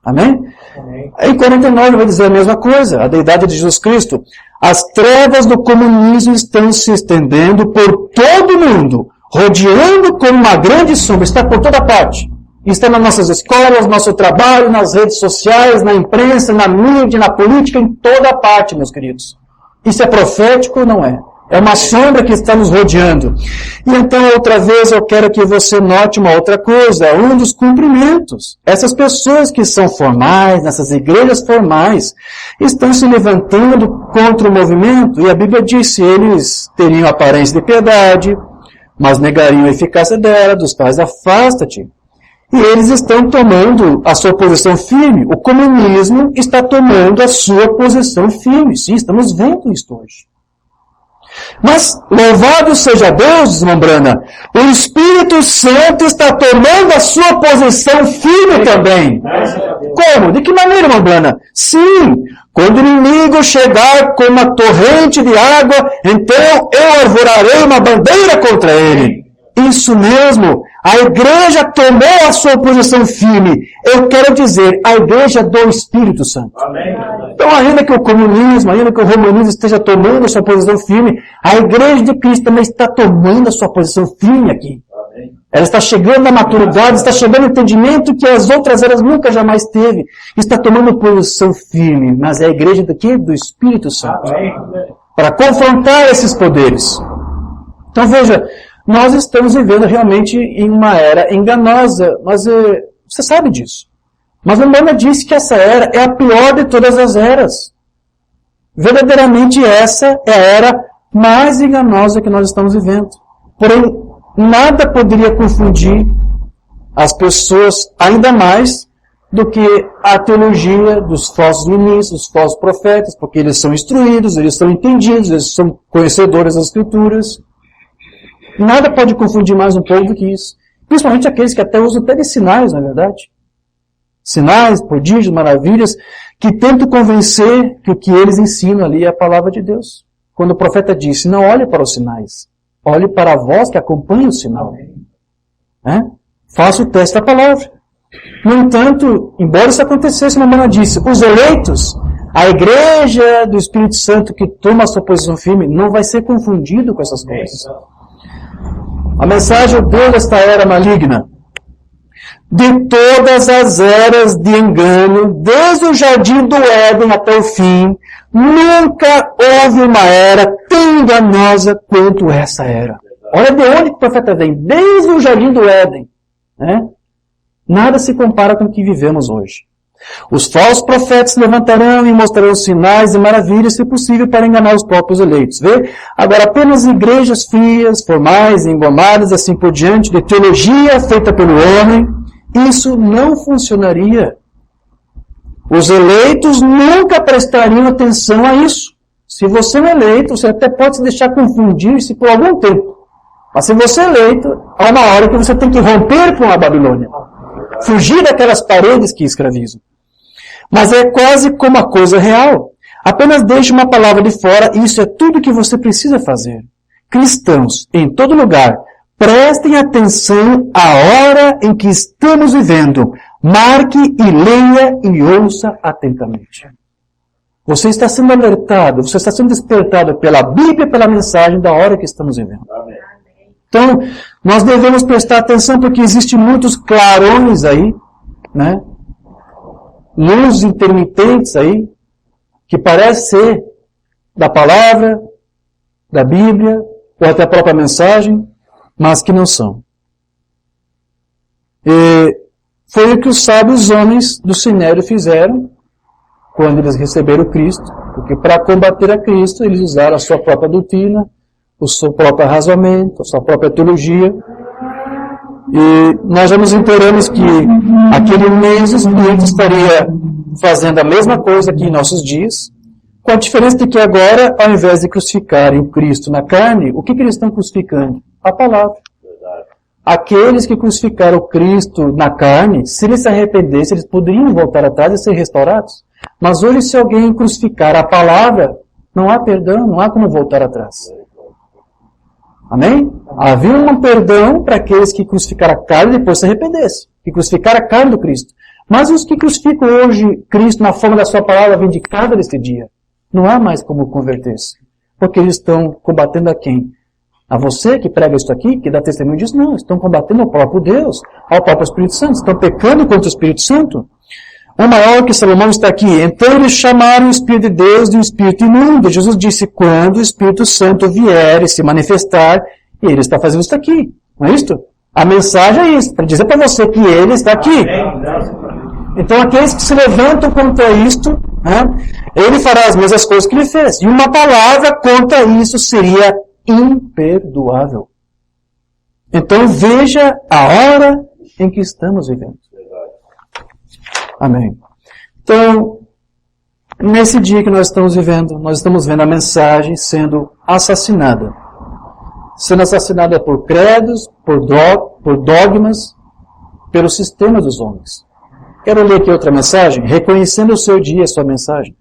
Amém? Amém. Em 49 vai dizer a mesma coisa, a deidade de Jesus Cristo. As trevas do comunismo estão se estendendo por todo o mundo, rodeando como uma grande sombra, está por toda parte. Está nas nossas escolas, no nosso trabalho, nas redes sociais, na imprensa, na mídia, na política, em toda parte, meus queridos. Isso é profético ou não é? É uma sombra que está nos rodeando. E então, outra vez, eu quero que você note uma outra coisa, um dos cumprimentos. Essas pessoas que são formais, nessas igrejas formais, estão se levantando contra o movimento, e a Bíblia diz, eles teriam aparência de piedade, mas negariam a eficácia dela, dos quais afasta-te. E eles estão tomando a sua posição firme. O comunismo está tomando a sua posição firme. Sim, estamos vendo isso hoje. Mas, louvado seja Deus, irmã Brana, o Espírito Santo está tomando a sua posição firme também. Como? De que maneira, irmã Brana? Sim, quando o inimigo chegar com uma torrente de água, então eu arvorarei uma bandeira contra ele. Isso mesmo, a igreja tomou a sua posição firme. Eu quero dizer, a igreja do Espírito Santo. Amém. Então, ainda que o comunismo, ainda que o romanismo esteja tomando a sua posição firme, a igreja de Cristo também está tomando a sua posição firme aqui. Amém. Ela está chegando à maturidade, está chegando ao entendimento que as outras eras nunca jamais teve. Está tomando posição firme, mas é a igreja daqui do Espírito Santo. Amém. Para confrontar esses poderes. Então, veja, nós estamos vivendo realmente em uma era enganosa, mas você sabe disso. Mas a Bíblia diz que essa era é a pior de todas as eras. Verdadeiramente essa é a era mais enganosa que nós estamos vivendo. Porém, nada poderia confundir as pessoas ainda mais do que a teologia dos falsos ministros, dos falsos profetas, porque eles são instruídos, eles são entendidos, eles são conhecedores das Escrituras. Nada pode confundir mais um povo do que isso. Principalmente aqueles que até usam até de sinais, na verdade. Sinais, prodígios, maravilhas, que tentam convencer que o que eles ensinam ali é a palavra de Deus. Quando o profeta disse, não olhe para os sinais, olhe para a voz que acompanha o sinal. Faça o teste da palavra. No entanto, embora isso acontecesse, a irmã disse, os eleitos, a igreja do Espírito Santo que toma a sua posição firme, não vai ser confundido com essas coisas. A mensagem desta era maligna. De todas as eras de engano, desde o jardim do Éden até o fim, nunca houve uma era tão enganosa quanto essa era. Olha de onde o profeta vem. Desde o jardim do Éden. Nada se compara com o que vivemos hoje. Os falsos profetas se levantarão e mostrarão sinais e maravilhas, se possível, para enganar os próprios eleitos. Vê? Agora, apenas igrejas frias, formais, engomadas, assim por diante, de teologia feita pelo homem, isso não funcionaria. Os eleitos nunca prestariam atenção a isso. Se você é eleito, você até pode se deixar confundir-se por algum tempo. Mas se você é eleito, há uma hora que você tem que romper com a Babilônia. Fugir daquelas paredes que escravizam. Mas é quase como a coisa real. Apenas deixe uma palavra de fora e isso é tudo que você precisa fazer. Cristãos, em todo lugar, prestem atenção à hora em que estamos vivendo. Marque e leia e ouça atentamente. Você está sendo alertado, você está sendo despertado pela Bíblia e pela mensagem da hora que estamos vivendo. Amém. Então, nós devemos prestar atenção porque existem muitos clarões aí, luzes intermitentes aí, que parecem ser da palavra, da Bíblia, ou até a própria mensagem, mas que não são. E foi o que os sábios homens do Sinédrio fizeram quando eles receberam Cristo, porque para combater a Cristo eles usaram a sua própria doutrina, o seu próprio razoamento, a sua própria teologia. E nós já nos inteiramos que aquele mesmo Espírito estaria fazendo a mesma coisa aqui em nossos dias, com a diferença de que agora, ao invés de crucificarem o Cristo na carne, o que eles estão crucificando? A palavra. Aqueles que crucificaram o Cristo na carne, se eles se arrependessem, eles poderiam voltar atrás e ser restaurados. Mas hoje, se alguém crucificar a palavra, não há perdão, não há como voltar atrás. Amém? Havia um perdão para aqueles que crucificaram a carne e depois se arrependessem, que crucificaram a carne do Cristo. Mas os que crucificam hoje Cristo na forma da sua palavra vindicada neste dia, não há mais como converter-se. Porque eles estão combatendo a quem? A você que prega isso aqui, que dá testemunho disso? Não, estão combatendo ao próprio Deus, ao próprio Espírito Santo, estão pecando contra o Espírito Santo. O maior que Salomão está aqui. Então eles chamaram o Espírito de Deus de um Espírito imundo. Jesus disse, quando o Espírito Santo vier e se manifestar, e ele está fazendo isso aqui. Não é isto? A mensagem é isso, para dizer para você que ele está aqui. Então aqueles que se levantam contra isto, ele fará as mesmas coisas que ele fez. E uma palavra contra isso seria imperdoável. Então veja a hora em que estamos vivendo. Amém. Então, nesse dia que nós estamos vivendo, nós estamos vendo a mensagem sendo assassinada. Sendo assassinada por credos, por dogmas, pelos sistemas dos homens. Quero ler aqui outra mensagem, reconhecendo o seu dia, a sua mensagem.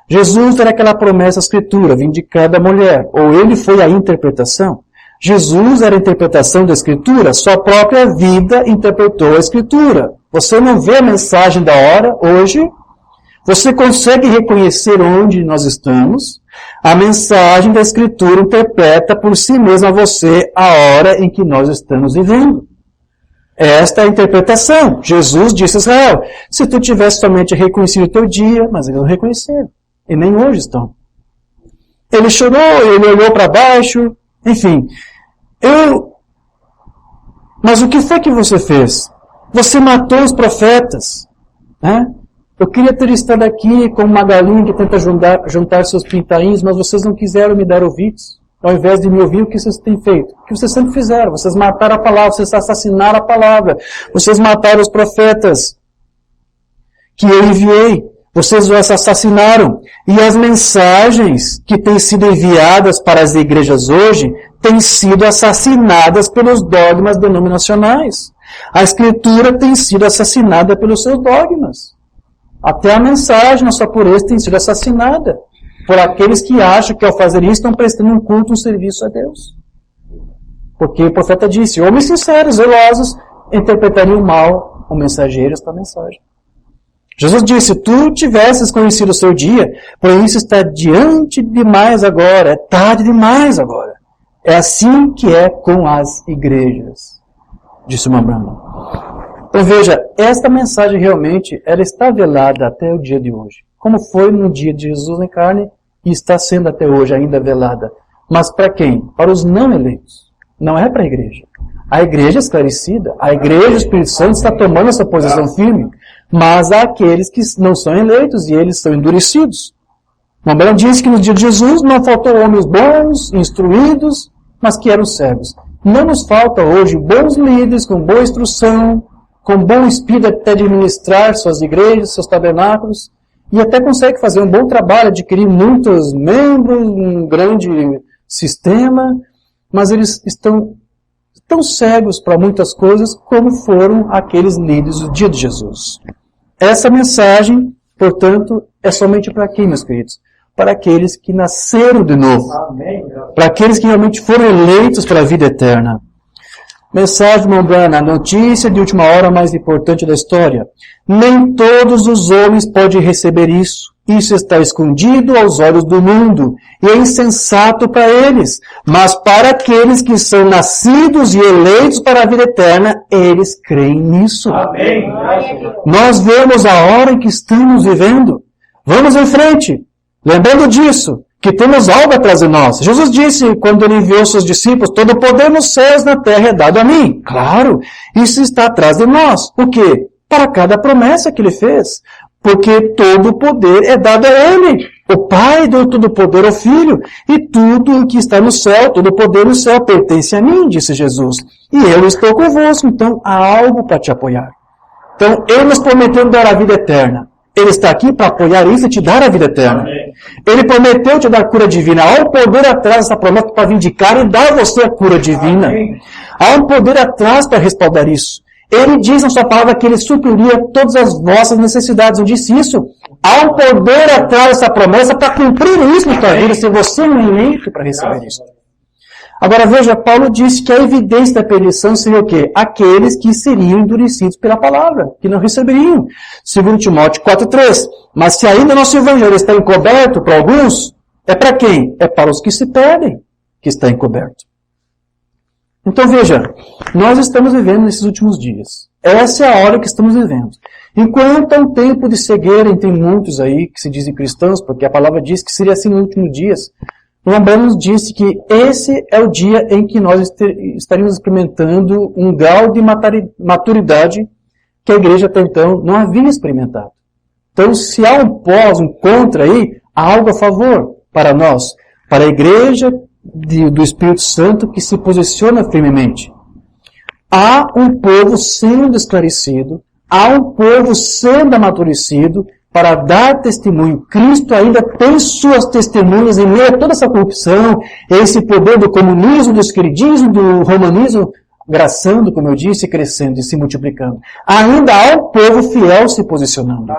Jesus era aquela promessa escritura, vindicada à mulher, ou ele foi a interpretação. Jesus era a interpretação da Escritura, sua própria vida interpretou a Escritura. Você não vê a mensagem da hora hoje? Você consegue reconhecer onde nós estamos? A mensagem da Escritura interpreta por si mesma você a hora em que nós estamos vivendo. Esta é a interpretação. Jesus disse a Israel, se tu tivesse somente reconhecido o teu dia, mas eles não reconheceram. E nem hoje estão. Ele chorou, ele olhou para baixo, enfim. Mas o que foi que você fez? Você matou os profetas. Eu queria ter estado aqui como uma galinha que tenta juntar seus pintainhos, mas vocês não quiseram me dar ouvidos. Ao invés de me ouvir, o que vocês têm feito? O que vocês sempre fizeram? Vocês mataram a palavra, vocês assassinaram a palavra, vocês mataram os profetas que eu enviei, vocês os assassinaram. E as mensagens que têm sido enviadas para as igrejas hoje têm sido assassinadas pelos dogmas denominacionais. A Escritura tem sido assassinada pelos seus dogmas. Até a mensagem, na sua pureza, tem sido assassinada por aqueles que acham que ao fazer isso estão prestando um culto, um serviço a Deus. Porque o profeta disse, homens sinceros, zelosos, interpretariam mal o mensageiro esta mensagem. Jesus disse, tu tivesses conhecido o seu dia, porém isso está diante demais agora, é tarde demais agora. É assim que é com as igrejas, disse o Mambrana. Então veja, esta mensagem realmente, ela está velada até o dia de hoje. Como foi no dia de Jesus em carne, e está sendo até hoje ainda velada. Mas para quem? Para os não eleitos. Não é para a igreja. A igreja é esclarecida, a igreja do Espírito Santo está tomando essa posição firme, mas há aqueles que não são eleitos e eles são endurecidos. Mambrana disse que no dia de Jesus não faltou homens bons, instruídos, mas que eram cegos. Não nos falta hoje bons líderes com boa instrução, com bom espírito até de administrar suas igrejas, seus tabernáculos, e até consegue fazer um bom trabalho, adquirir muitos membros, um grande sistema, mas eles estão tão cegos para muitas coisas como foram aqueles líderes do dia de Jesus. Essa mensagem, portanto, é somente para quem, meus queridos? Para aqueles que nasceram de novo. Amém. Para aqueles que realmente foram eleitos para a vida eterna. Mensagem de Mambrana, a notícia de última hora mais importante da história. Nem todos os homens podem receber isso. Isso está escondido aos olhos do mundo e é insensato para eles. Mas para aqueles que são nascidos e eleitos para a vida eterna, eles creem nisso. Amém. Nós vemos a hora em que estamos vivendo. Vamos em frente. Lembrando disso, que temos algo atrás de nós. Jesus disse, quando ele enviou seus discípulos, todo o poder nos céus e na terra é dado a mim. Claro, isso está atrás de nós. O quê? Para cada promessa que ele fez. Porque todo o poder é dado a ele. O Pai deu todo o poder ao Filho. E tudo o que está no céu, todo o poder no céu pertence a mim, disse Jesus. E eu estou convosco, então há algo para te apoiar. Então, ele nos prometeu dar a vida eterna. Ele está aqui para apoiar isso e te dar a vida eterna. Amém. Ele prometeu te dar cura divina. Há um poder atrás dessa promessa para vindicar e dar a você a cura divina. Amém. Há um poder atrás para respaldar isso. Ele diz na sua palavra que ele supriria todas as vossas necessidades. Eu disse isso. Há um poder atrás dessa promessa para cumprir isso na tua vida, se você não é eleito para receber isso. Agora veja, Paulo disse que a evidência da perdição seria o quê? Aqueles que seriam endurecidos pela palavra, que não receberiam. 2 Timóteo 4,3. Mas se ainda nosso evangelho está encoberto para alguns, é para quem? É para os que se perdem que está encoberto. Então veja, nós estamos vivendo nesses últimos dias. Essa é a hora que estamos vivendo. Enquanto há um tempo de cegueira entre muitos aí que se dizem cristãos, porque a palavra diz que seria assim nos últimos dias, Mambrana nos disse que esse é o dia em que nós estaríamos experimentando um grau de maturidade que a igreja até então não havia experimentado. Então, se há um pós, um contra aí, há algo a favor para nós, para a igreja do Espírito Santo que se posiciona firmemente. Há um povo sendo esclarecido, há um povo sendo amadurecido, para dar testemunho. Cristo ainda tem suas testemunhas em meio a toda essa corrupção, esse poder do comunismo, do esquerdismo, do romanismo, graçando, como eu disse, crescendo e se multiplicando. Ainda há um povo fiel se posicionando.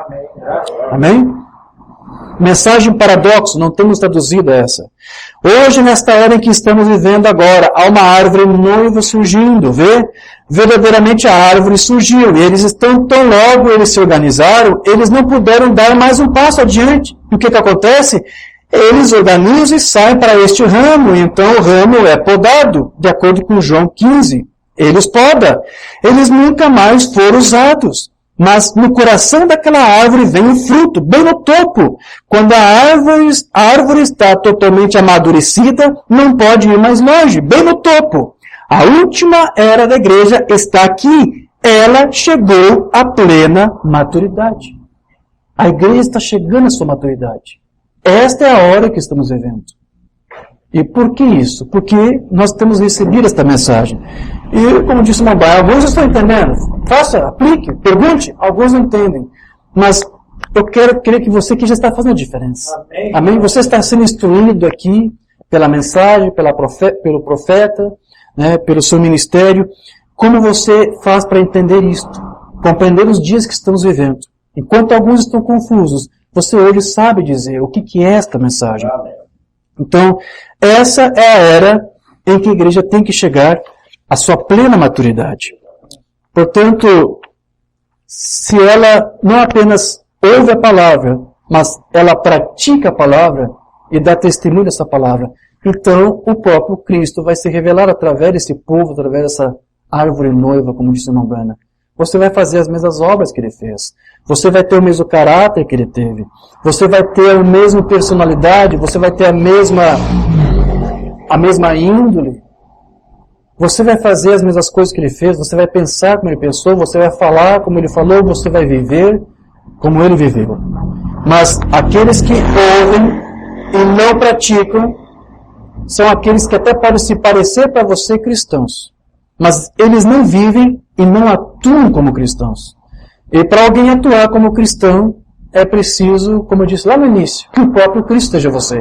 Amém? Mensagem paradoxo, não temos traduzido essa. Hoje, nesta era em que estamos vivendo agora, há uma árvore noiva surgindo, vê? Verdadeiramente a árvore surgiu, e eles estão, tão logo eles se organizaram, eles não puderam dar mais um passo adiante. E o que acontece? Eles organizam e saem para este ramo, e então o ramo é podado, de acordo com João 15. Ele os poda. Eles nunca mais foram usados. Mas no coração daquela árvore vem o fruto, bem no topo. Quando a árvore está totalmente amadurecida, não pode ir mais longe, bem no topo. A última era da igreja está aqui. Ela chegou à plena maturidade. A igreja está chegando à sua maturidade. Esta é a hora que estamos vivendo. E por que isso? Porque nós temos recebido esta mensagem. E, como disse o Mambai, alguns estão entendendo. Faça, aplique, pergunte. Alguns não entendem. Mas eu quero crer que você que já está fazendo a diferença. Amém? Amém? Você está sendo instruído aqui pela mensagem, pelo profeta, né, pelo seu ministério. Como você faz para entender isto? Compreender os dias que estamos vivendo. Enquanto alguns estão confusos, você hoje sabe dizer o que é esta mensagem. Então, essa é a era em que a igreja tem que chegar à sua plena maturidade. Portanto, se ela não apenas ouve a palavra, mas ela pratica a palavra e dá testemunho dessa palavra, então o próprio Cristo vai se revelar através desse povo, através dessa árvore noiva, como disse o irmão Branham. Você vai fazer as mesmas obras que ele fez. Você vai ter o mesmo caráter que ele teve. Você vai ter a mesma personalidade. Você vai ter a mesma índole. Você vai fazer as mesmas coisas que ele fez. Você vai pensar como ele pensou. Você vai falar como ele falou. Você vai viver como ele viveu. Mas aqueles que ouvem e não praticam são aqueles que até podem se parecer para você cristãos. Mas eles não vivem e não atuam como cristãos. E para alguém atuar como cristão, é preciso, como eu disse lá no início, que o próprio Cristo esteja você.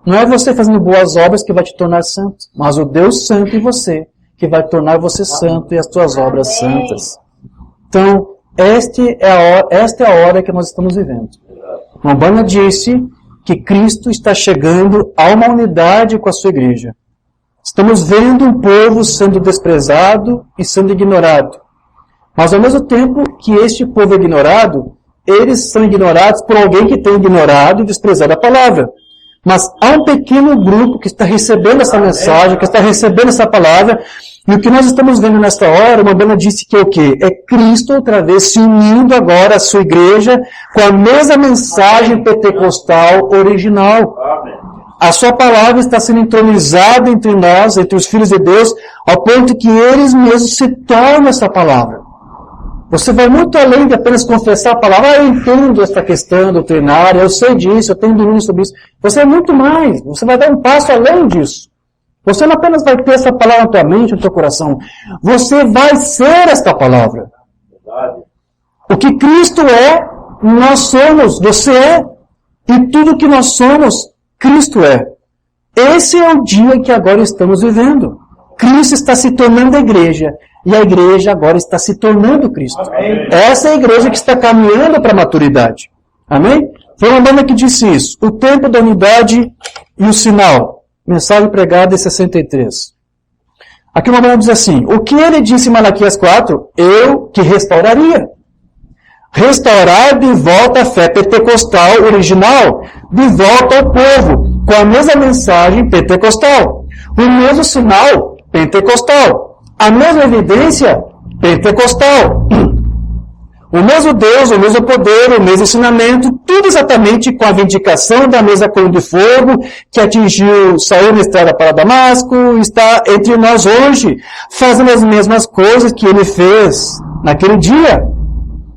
Não é você fazendo boas obras que vai te tornar santo, mas o Deus santo em você, que vai tornar você santo e as suas obras santas. Então, esta é a hora que nós estamos vivendo. Umbanda disse que Cristo está chegando a uma unidade com a sua igreja. Estamos vendo um povo sendo desprezado e sendo ignorado. Mas ao mesmo tempo que este povo é ignorado, eles são ignorados por alguém que tem ignorado e desprezado a palavra. Mas há um pequeno grupo que está recebendo essa mensagem, que está recebendo essa palavra, e o que nós estamos vendo nesta hora, uma Umbanda disse que é o quê? É Cristo outra vez se unindo agora à sua igreja com a mesma mensagem pentecostal original. A sua palavra está sendo entronizada entre nós, entre os filhos de Deus, ao ponto que eles mesmos se tornam essa palavra. Você vai muito além de apenas confessar a palavra. Eu entendo esta questão doutrinária, eu sei disso, eu tenho domínio sobre isso. Você é muito mais. Você vai dar um passo além disso. Você não apenas vai ter essa palavra na tua mente, no teu coração. Você vai ser esta palavra. O que Cristo é, nós somos. Você é. E tudo que nós somos, Cristo é. Esse é o dia que agora estamos vivendo. Cristo está se tornando a igreja. E a igreja agora está se tornando Cristo. Amém. Essa é a igreja que está caminhando para a maturidade. Amém? Foi uma banda que disse isso. O tempo da unidade e o sinal. Mensagem pregada em 63. Aqui uma banda diz assim. O que ele disse em Malaquias 4? Eu que restauraria. Restaurar de volta a fé pentecostal original, de volta ao povo, com a mesma mensagem pentecostal. O mesmo sinal pentecostal. A mesma evidência pentecostal. O mesmo Deus, o mesmo poder, o mesmo ensinamento, tudo exatamente com a vindicação da mesma coluna de fogo que atingiu Saul na estrada para Damasco, está entre nós hoje, fazendo as mesmas coisas que ele fez naquele dia.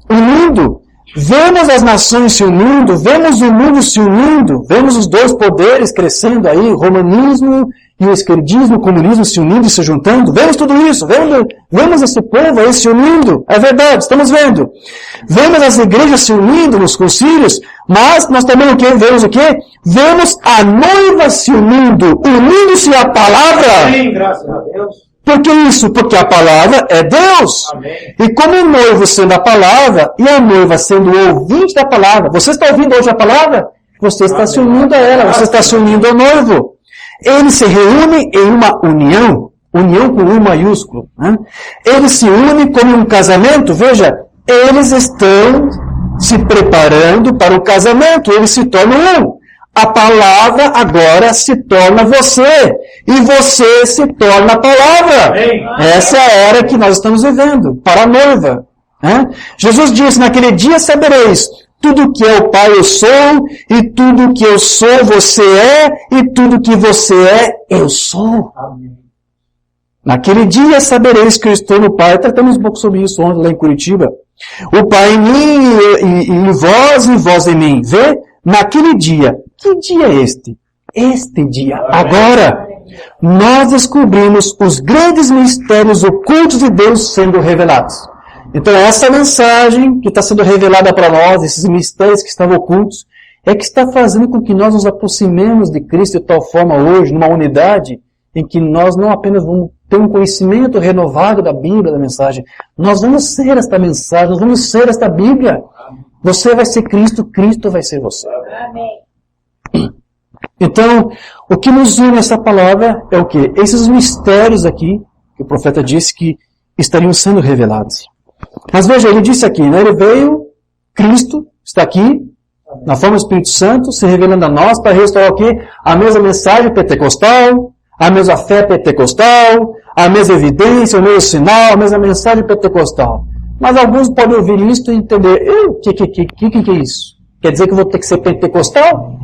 Unindo. Vemos as nações se unindo, vemos o mundo se unindo, vemos os dois poderes crescendo aí, o romanismo e o esquerdismo, o comunismo se unindo e se juntando. Vemos tudo isso, vemos esse povo aí se unindo. É verdade, estamos vendo. Vemos as igrejas se unindo nos concílios, mas nós também vemos o quê? Vemos a noiva se unindo, unindo-se à palavra. Amém, graças a Deus. Por que isso? Porque a palavra é Deus. Amém. E como o noivo sendo a palavra, e a noiva sendo o ouvinte da palavra, você está ouvindo hoje a palavra? Você está se unindo a ela, você está se unindo ao noivo. Eles se reúnem em uma união com U maiúsculo. Né? Eles se unem como um casamento, veja, eles estão se preparando para o casamento, eles se tornam um. A palavra agora se torna você. E você se torna a palavra. Amém. Essa é a era que nós estamos vivendo. Para a noiva. Jesus disse, naquele dia sabereis, tudo que é o Pai eu sou, e tudo que eu sou você é, e tudo que você é eu sou. Amém. Naquele dia sabereis que eu estou no Pai. Tratamos um pouco sobre isso ontem lá em Curitiba. O Pai em mim e vós em mim. Vê? Naquele dia. Que dia é este? este dia, agora, nós descobrimos os grandes mistérios ocultos de Deus sendo revelados. Então, essa mensagem que está sendo revelada para nós, esses mistérios que estavam ocultos, é que está fazendo com que nós nos aproximemos de Cristo de tal forma hoje, numa unidade, em que nós não apenas vamos ter um conhecimento renovado da Bíblia, da mensagem, nós vamos ser esta mensagem, nós vamos ser esta Bíblia. Você vai ser Cristo, Cristo vai ser você. Amém. Então, o que nos une essa palavra é o quê? Esses mistérios aqui, que o profeta disse que estariam sendo revelados. Mas veja, ele disse aqui, né? Ele veio, Cristo está aqui, na forma do Espírito Santo, se revelando a nós para restaurar o quê? A mesma mensagem pentecostal, a mesma fé pentecostal, a mesma evidência, o mesmo sinal, a mesma mensagem pentecostal. Mas alguns podem ouvir isso e entender, o que é isso? Quer dizer que eu vou ter que ser pentecostal?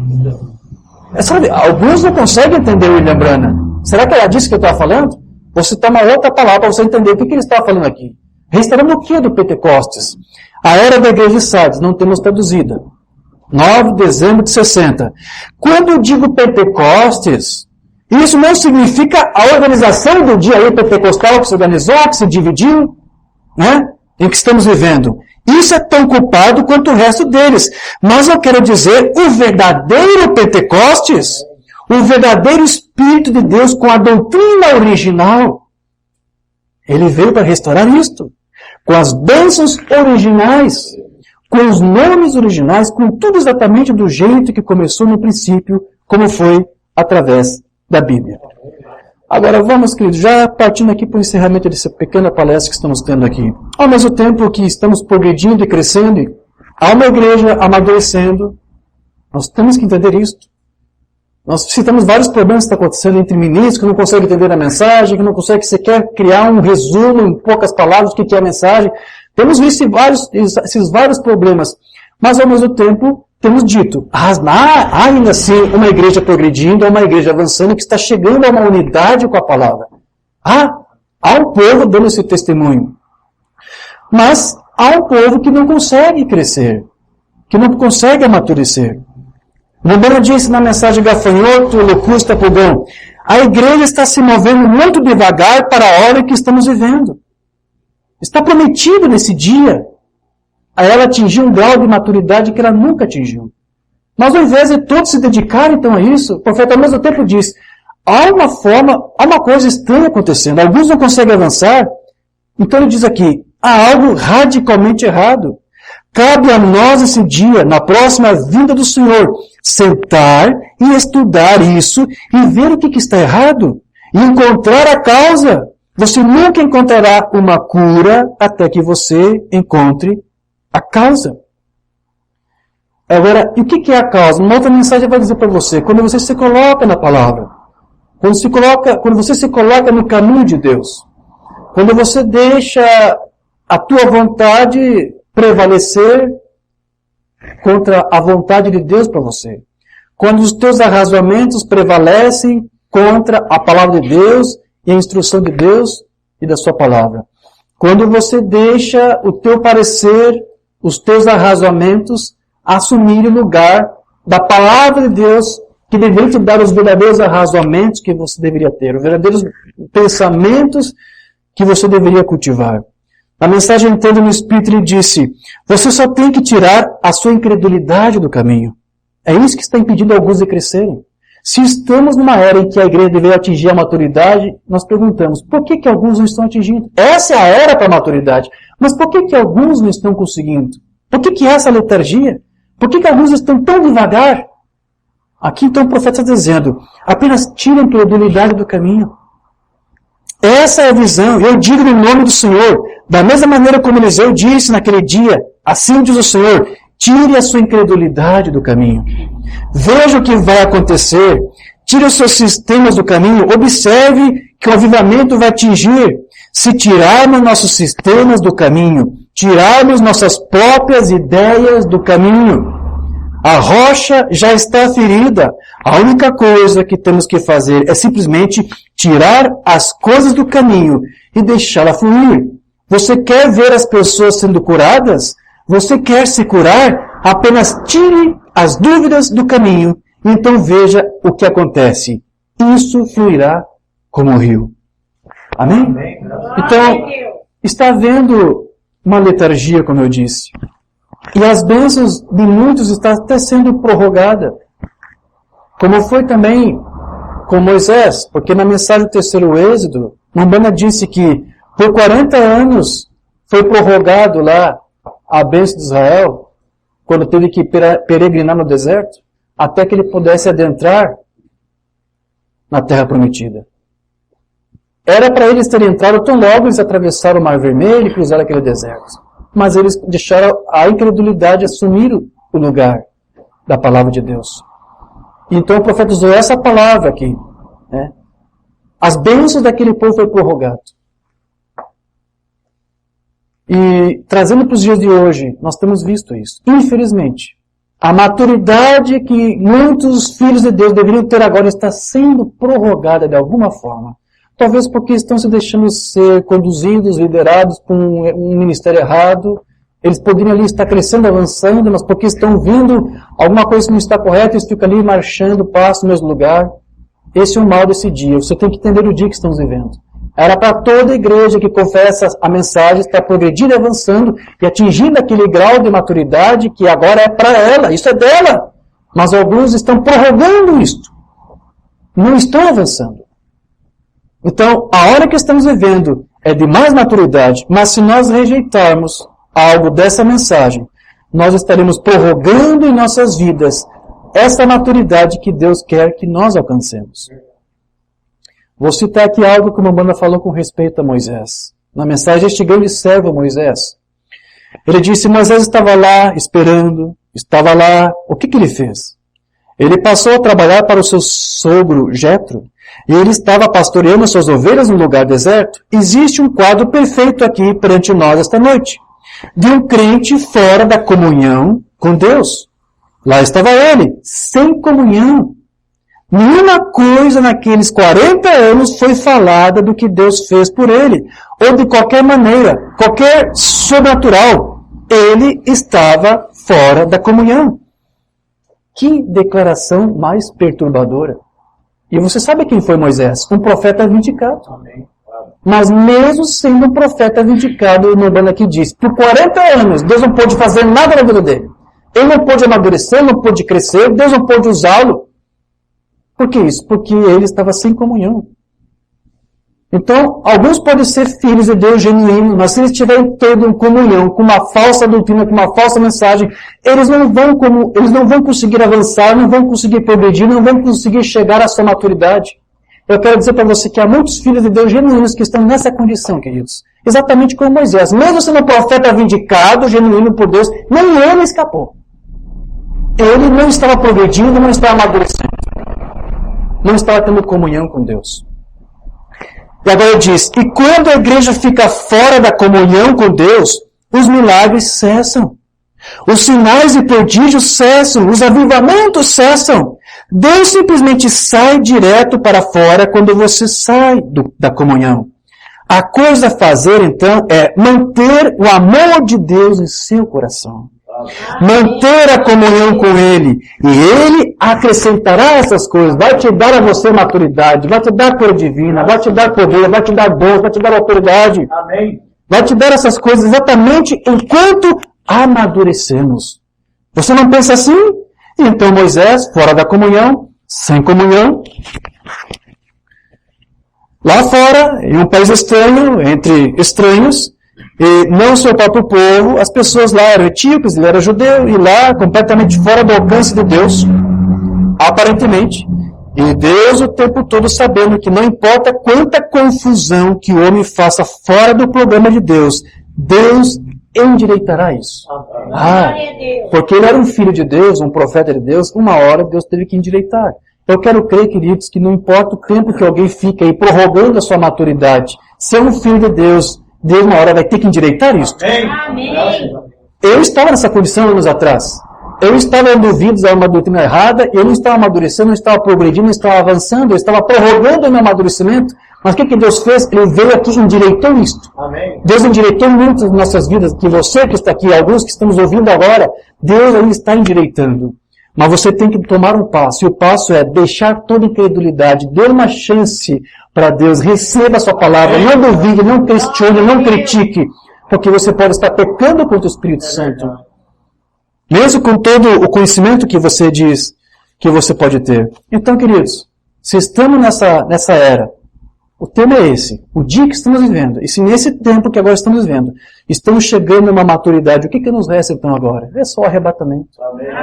Sabe, alguns não conseguem entender o William Branham. Será que era disso que eu estava falando? Vou citar uma outra palavra para você entender o que ele estava falando aqui. Restaurando o que do Pentecostes? A era da igreja de Sardes, não temos traduzida. 9 de dezembro de 60. Quando eu digo Pentecostes, isso não significa a organização do dia aí pentecostal que se organizou, que se dividiu, né? Em que estamos vivendo. Isso é tão culpado quanto o resto deles. Mas eu quero dizer, o verdadeiro Pentecostes, o verdadeiro Espírito de Deus com a doutrina original, ele veio para restaurar isto. Com as bênçãos originais, com os nomes originais, com tudo exatamente do jeito que começou no princípio, como foi através da Bíblia. Agora vamos, queridos, já partindo aqui para o encerramento dessa pequena palestra que estamos tendo aqui. Ao mesmo tempo que estamos progredindo e crescendo, há uma igreja amadurecendo, nós temos que entender isto. Nós citamos vários problemas que estão acontecendo entre ministros que não conseguem entender a mensagem, que não conseguem sequer criar um resumo em poucas palavras do que é a mensagem. Temos visto esses vários problemas, mas ao mesmo tempo temos dito, há ainda assim uma igreja progredindo, uma igreja avançando que está chegando a uma unidade com a palavra. Há um povo dando esse testemunho. Mas há um povo que não consegue crescer, que não consegue amadurecer. Lembrando disse na mensagem gafanhoto, locusta, pulgão, a igreja está se movendo muito devagar para a hora que estamos vivendo. Está prometido nesse dia a ela atingir um grau de maturidade que ela nunca atingiu. Mas ao invés de todos se dedicarem então a isso, o profeta ao mesmo tempo diz, há uma coisa estranha acontecendo, alguns não conseguem avançar, então ele diz aqui, há algo radicalmente errado. Cabe a nós esse dia, na próxima vinda do Senhor, sentar e estudar isso e ver o que está errado e encontrar a causa. Você nunca encontrará uma cura até que você encontre a causa. Agora, e o que é a causa? Uma outra mensagem vai dizer para você, quando você se coloca na palavra, quando você se coloca no caminho de Deus, quando você deixa a tua vontade prevalecer contra a vontade de Deus para você. Quando os teus arrazoamentos prevalecem contra a palavra de Deus e a instrução de Deus e da sua palavra. Quando você deixa o teu parecer, os teus arrazoamentos assumirem o lugar da palavra de Deus que deveria te dar os verdadeiros arrazoamentos que você deveria ter, os verdadeiros pensamentos que você deveria cultivar. Na mensagem Entrando no Espírito, ele disse, você só tem que tirar a sua incredulidade do caminho. É isso que está impedindo alguns de crescerem. Se estamos numa era em que a igreja deveria atingir a maturidade, nós perguntamos, por que alguns não estão atingindo? Essa é a era para a maturidade. Mas por que alguns não estão conseguindo? Por que essa letargia? Por que alguns estão tão devagar? Aqui então o profeta está dizendo, apenas tirem a incredulidade do caminho. Essa é a visão, eu digo no nome do Senhor, da mesma maneira como Eliseu disse naquele dia, assim diz o Senhor, tire a sua incredulidade do caminho. Veja o que vai acontecer, tire os seus sistemas do caminho, observe que o avivamento vai atingir. Se tirarmos nossos sistemas do caminho, tirarmos nossas próprias ideias do caminho, a rocha já está ferida. A única coisa que temos que fazer é simplesmente tirar as coisas do caminho e deixá-la fluir. Você quer ver as pessoas sendo curadas? Você quer se curar? Apenas tire as dúvidas do caminho Então veja o que acontece. Isso fluirá como um rio. Amém? Então, está havendo uma letargia, como eu disse. E as bênçãos de muitos estão até sendo prorrogadas. Como foi também com Moisés, porque na mensagem do terceiro Êxodo, Umbanda disse que por 40 anos foi prorrogado lá a bênção de Israel, quando teve que peregrinar no deserto, até que ele pudesse adentrar na Terra Prometida. Era para eles terem entrado tão logo eles atravessaram o Mar Vermelho e cruzaram aquele deserto. Mas eles deixaram a incredulidade assumir o lugar da palavra de Deus. Então o profeta usou essa palavra aqui. Né? As bênçãos daquele povo foi prorrogado. E trazendo para os dias de hoje, nós temos visto isso. Infelizmente, a maturidade que muitos filhos de Deus deveriam ter agora está sendo prorrogada de alguma forma. Talvez porque estão se deixando ser conduzidos, liderados por um ministério errado. Eles poderiam ali estar crescendo, avançando, mas porque estão vindo alguma coisa que não está correta, eles ficam ali marchando, passam no mesmo lugar. Esse é o mal desse dia. Você tem que entender o dia que estamos vivendo. Era para toda a igreja que confessa a mensagem estar progredindo e avançando e atingindo aquele grau de maturidade que agora é para ela. Isso é dela. Mas alguns estão prorrogando isto. Não estão avançando. Então, a hora que estamos vivendo é de mais maturidade, mas se nós rejeitarmos algo dessa mensagem, nós estaremos prorrogando em nossas vidas essa maturidade que Deus quer que nós alcancemos. Vou citar aqui algo que uma banda falou com respeito a Moisés. Na mensagem deste grande servo Moisés. Ele disse, Moisés estava lá esperando, estava lá. O que ele fez? Ele passou a trabalhar para o seu sogro Jetro, e ele estava pastoreando as suas ovelhas no lugar deserto. Existe um quadro perfeito aqui perante nós esta noite, de um crente fora da comunhão com Deus. Lá estava ele, sem comunhão. Nenhuma coisa naqueles 40 anos foi falada do que Deus fez por ele, ou de qualquer maneira, qualquer sobrenatural. Ele estava fora da comunhão. Que declaração mais perturbadora. E você sabe quem foi Moisés? Um profeta vindicado. Mas mesmo sendo um profeta vindicado, o Umbanda aqui diz, por 40 anos, Deus não pôde fazer nada na vida dele. Ele não pôde amadurecer, não pôde crescer, Deus não pôde usá-lo. Por que isso? Porque ele estava sem comunhão. Então, alguns podem ser filhos de Deus genuínos, mas se eles estiverem tendo comunhão com uma falsa doutrina, com uma falsa mensagem, eles não vão conseguir avançar, não vão conseguir progredir, não vão conseguir chegar à sua maturidade. Eu quero dizer para você que há muitos filhos de Deus genuínos que estão nessa condição, queridos. Exatamente como Moisés. Mesmo sendo um profeta vindicado, genuíno por Deus, nem ele escapou. Ele não estava progredindo, não estava amadurecendo. Não estava tendo comunhão com Deus. E agora ele diz, e quando a igreja fica fora da comunhão com Deus, os milagres cessam. Os sinais e prodígios cessam. Os avivamentos cessam. Deus simplesmente sai direto para fora quando você sai da comunhão. A coisa a fazer, então, é manter o amor de Deus em seu coração. Manter a comunhão com Ele. E Ele acrescentará essas coisas. Vai te dar a você maturidade. Vai te dar cor divina. Vai te dar poder. Vai te dar dons. Vai te dar autoridade. Amém. Vai te dar essas coisas exatamente enquanto amadurecemos. Você não pensa assim? Então Moisés, fora da comunhão, sem comunhão, lá fora, em um país estranho, entre estranhos, e não seu próprio povo, as pessoas lá eram etíopes, ele era judeu, e lá, completamente fora do alcance de Deus, aparentemente, e Deus o tempo todo sabendo que não importa quanta confusão que o homem faça fora do programa de Deus, Deus endireitará isso. Porque ele era um filho de Deus, um profeta de Deus, uma hora Deus teve que endireitar. Eu quero crer, queridos, que não importa o tempo que alguém fica aí prorrogando a sua maturidade, se é um filho de Deus, Deus uma hora vai ter que endireitar isso. Amém. Eu estava nessa condição anos atrás. Eu estava dando ouvidos a uma doutrina errada, eu não estava amadurecendo, não estava progredindo, não estava avançando, eu estava prorrogando o meu amadurecimento. Mas o que Deus fez? Ele veio aqui e endireitou isto. Amém. Deus endireitou muito as nossas vidas, que você que está aqui, alguns que estamos ouvindo agora, Deus ainda está endireitando. Mas você tem que tomar um passo. E o passo é deixar toda incredulidade. Dê uma chance para Deus. Receba a sua palavra. Não duvide, não questione, não critique. Porque você pode estar pecando contra o Espírito Santo. Mesmo com todo o conhecimento que você diz que você pode ter. Então, queridos, se estamos nessa era, o tema é esse, o dia que estamos vivendo. E se nesse tempo que agora estamos vivendo, estamos chegando a uma maturidade, o que nos resta então agora? É só o arrebatamento.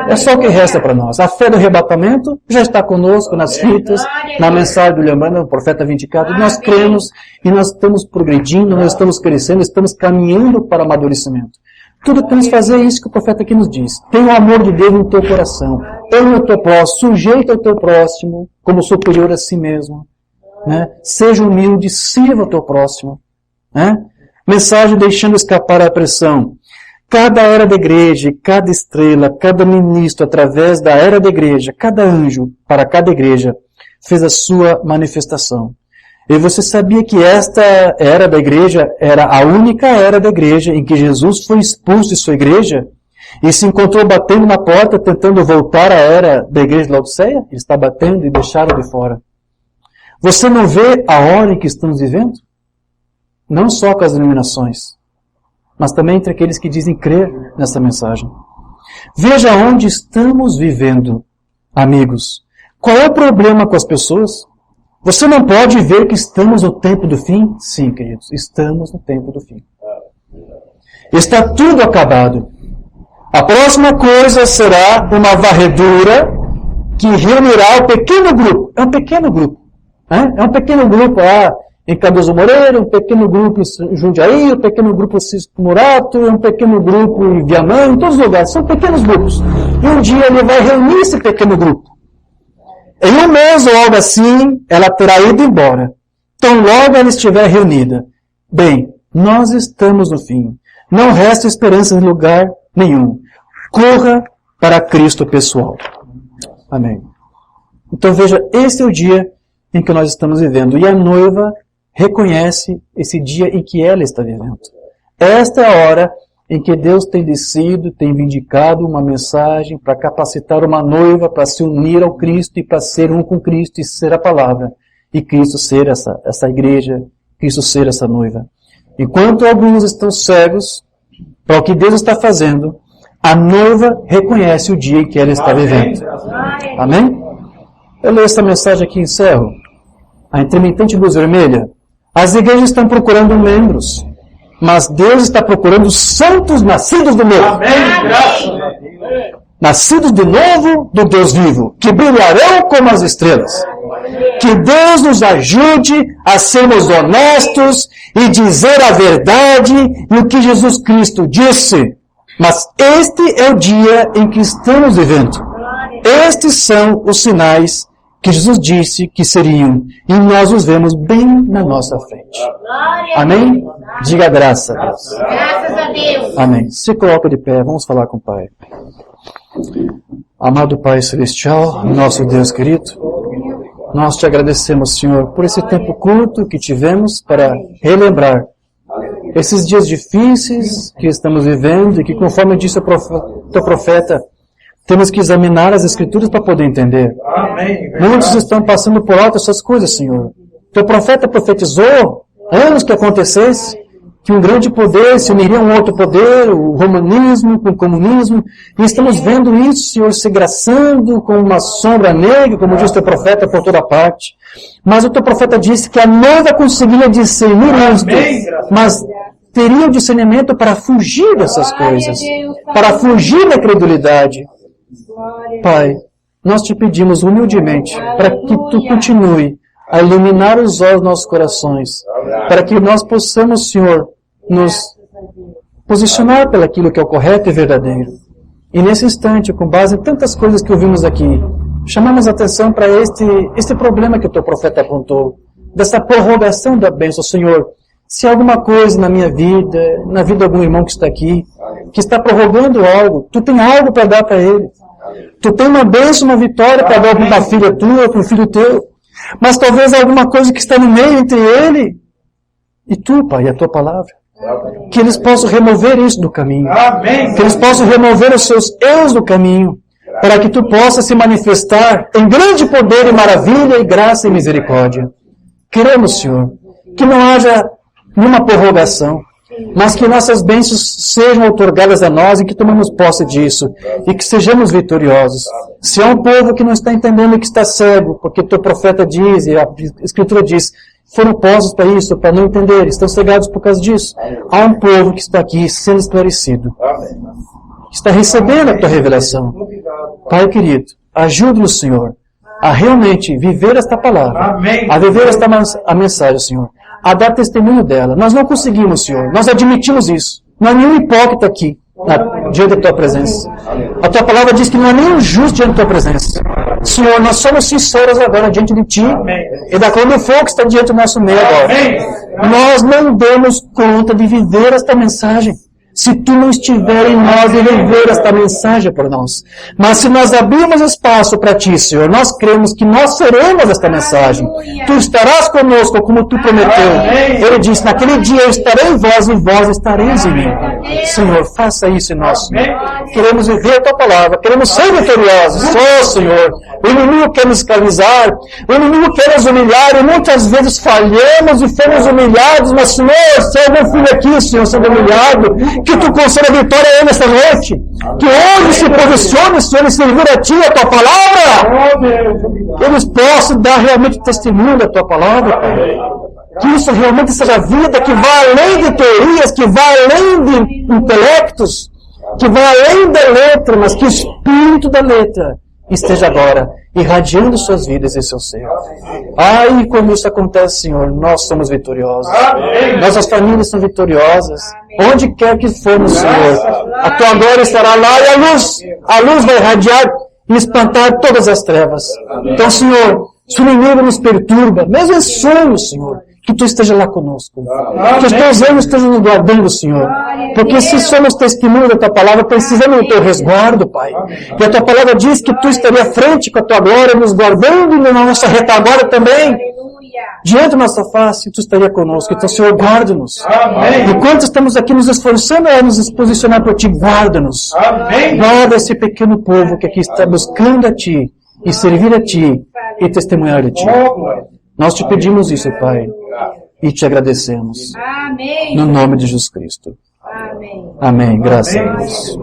É só o que resta para nós. A fé do arrebatamento já está conosco nas fitas, na mensagem do William Branham, o profeta vindicado. Nós cremos e nós estamos progredindo, nós estamos crescendo, estamos caminhando para o amadurecimento. Tudo temos que fazer isso que o profeta aqui nos diz. Tenha o amor de Deus no teu coração. Ame o teu próximo, sujeita o teu próximo como superior a si mesmo. Né? Seja humilde, sirva o teu próximo. Né? Mensagem deixando escapar a pressão. Cada era da igreja, cada estrela, cada ministro, através da era da igreja, cada anjo, para cada igreja, fez a sua manifestação. E você sabia que esta era da igreja era a única era da igreja em que Jesus foi expulso de sua igreja e se encontrou batendo na porta, tentando voltar à era da igreja de Laodiceia? Ele está batendo e deixaram de fora. Você não vê a hora em que estamos vivendo? Não só com as iluminações, mas também entre aqueles que dizem crer nessa mensagem. Veja onde estamos vivendo, amigos. Qual é o problema com as pessoas? Você não pode ver que estamos no tempo do fim? Sim, queridos, estamos no tempo do fim. Está tudo acabado. A próxima coisa será uma varredura que reunirá o pequeno grupo. É um pequeno grupo. É um pequeno grupo em Cardoso Moreira, um pequeno grupo em Jundiaí, um pequeno grupo em Cisco Murato, um pequeno grupo em Viamão, em todos os lugares. São pequenos grupos. E um dia ele vai reunir esse pequeno grupo. Em um mês ou algo assim, ela terá ido embora. Então logo ela estiver reunida. Bem, nós estamos no fim. Não resta esperança em lugar nenhum. Corra para Cristo pessoal. Amém. Então veja, esse é o dia em que nós estamos vivendo. E a noiva reconhece esse dia em que ela está vivendo. Esta é a hora em que Deus tem descido, tem vindicado uma mensagem para capacitar uma noiva para se unir ao Cristo e para ser um com Cristo e ser a palavra. E Cristo ser essa igreja, Cristo ser essa noiva. Enquanto alguns estão cegos para o que Deus está fazendo, a noiva reconhece o dia em que ela está vivendo. Amém? Eu leio essa mensagem aqui e encerro. A intermitente luz vermelha. As igrejas estão procurando membros, mas Deus está procurando santos nascidos do novo. Amém. Nascidos de novo do Deus vivo, que brilharão como as estrelas. Que Deus nos ajude a sermos honestos e dizer a verdade e o que Jesus Cristo disse. Mas este é o dia em que estamos vivendo. Estes são os sinais que Jesus disse que seriam, e nós os vemos bem na nossa frente. Amém? Diga graça a Deus. Graças a Deus. Amém. Se coloca de pé, vamos falar com o Pai. Amado Pai Celestial, nosso Deus querido, nós te agradecemos, Senhor, por esse tempo curto que tivemos para relembrar esses dias difíceis que estamos vivendo e que, conforme disse o teu profeta, temos que examinar as Escrituras para poder entender. Amém. Muitos estão passando por alto essas coisas, Senhor. Teu profeta profetizou anos que acontecesse, que um grande poder se uniria a um outro poder, o romanismo com o comunismo, e estamos vendo isso, Senhor, se graçando com uma sombra negra, como diz teu profeta, por toda parte. Mas o teu profeta disse que a noiva conseguia discernir isto, mas teria o discernimento para fugir dessas coisas, para fugir da credulidade. Pai, nós te pedimos humildemente para que tu continue a iluminar os olhos dos nossos corações, para que nós possamos, Senhor, nos posicionar pelaquilo que é o correto e verdadeiro. E nesse instante, com base em tantas coisas que ouvimos aqui, chamamos a atenção para este problema que o teu profeta apontou, dessa prorrogação da bênção, Senhor. Se há alguma coisa na minha vida, na vida de algum irmão que está aqui, que está prorrogando algo, tu tem algo para dar para ele. Tu tem uma bênção, uma vitória para dar para uma filha tua, para um filho teu. Mas talvez alguma coisa que está no meio entre ele e tu, Pai, e a tua palavra. Que eles possam remover isso do caminho. Amém. Que eles possam remover os seus erros do caminho. para que Tu possas se manifestar em grande poder e maravilha e graça e misericórdia. Queremos, Senhor, que não haja nenhuma prorrogação, mas que nossas bênçãos sejam outorgadas a nós e que tomemos posse disso, e que sejamos vitoriosos. Se há um povo que não está entendendo e que está cego, porque Teu profeta diz, e a Escritura diz, foram postos para isso, para não entender, estão cegados por causa disso. Há um povo que está aqui sendo esclarecido, está recebendo a Tua revelação. Pai querido, ajude-nos, Senhor, a realmente viver esta palavra, a viver a mensagem, Senhor, a dar testemunho dela. Nós não conseguimos, Senhor, nós admitimos isso. Não há nenhum hipócrita aqui, diante da Tua presença. A Tua palavra diz que não há nenhum justo diante da Tua presença. Senhor, nós somos sinceros agora diante de Ti e da quando for que está diante do nosso meio agora. Nós não damos conta de viver esta mensagem se Tu não estiver em nós e viver esta mensagem por nós. Mas se nós abrirmos espaço para Ti, Senhor, nós cremos que nós seremos esta mensagem. Tu estarás conosco como Tu prometeu. Ele disse, naquele dia eu estarei em vós e vós estareis em mim. Senhor, faça isso em nós. Queremos viver a Tua palavra, queremos ser vitoriosos. Senhor, o inimigo quer nos escravizar, o inimigo quer nos humilhar, e muitas vezes falhamos e fomos humilhados, mas Senhor, se algum filho aqui, Senhor, sendo humilhado, que Tu conceda a vitória a ele nesta noite. Que hoje se posicione, Senhor, e servir a Ti, a Tua palavra. Que eles possam dar realmente testemunho da Tua palavra, Pai. Que isso realmente seja vida que vá além de teorias, que vá além de intelectos, que vá além da letra, mas que o espírito da letra esteja agora irradiando suas vidas e seu ser. Ai, quando isso acontece, Senhor, nós somos vitoriosos. Nossas famílias são vitoriosas. Onde quer que formos, Senhor, a Tua glória estará lá e a luz vai irradiar e espantar todas as trevas. Então, Senhor, se o inimigo nos perturba, mesmo em sonhos, Senhor, que Tu esteja lá conosco. Que os Teus anjos estejam nos guardando, Senhor. Porque se somos testemunho da Tua palavra, precisamos do Teu resguardo, Pai. E a Tua palavra diz que Tu estaria à frente com a Tua glória, nos guardando na nossa retaguarda também. Diante da nossa face, Tu estaria conosco. Então, Senhor, guarda-nos. Enquanto estamos aqui nos esforçando a nos posicionar por Ti, guarda-nos. Guarda esse pequeno povo que aqui está buscando a Ti e servir a Ti e testemunhar a Ti. Nós Te pedimos isso, Pai, e Te agradecemos. Amém. No nome de Jesus Cristo. Amém. Amém. Graças a Deus.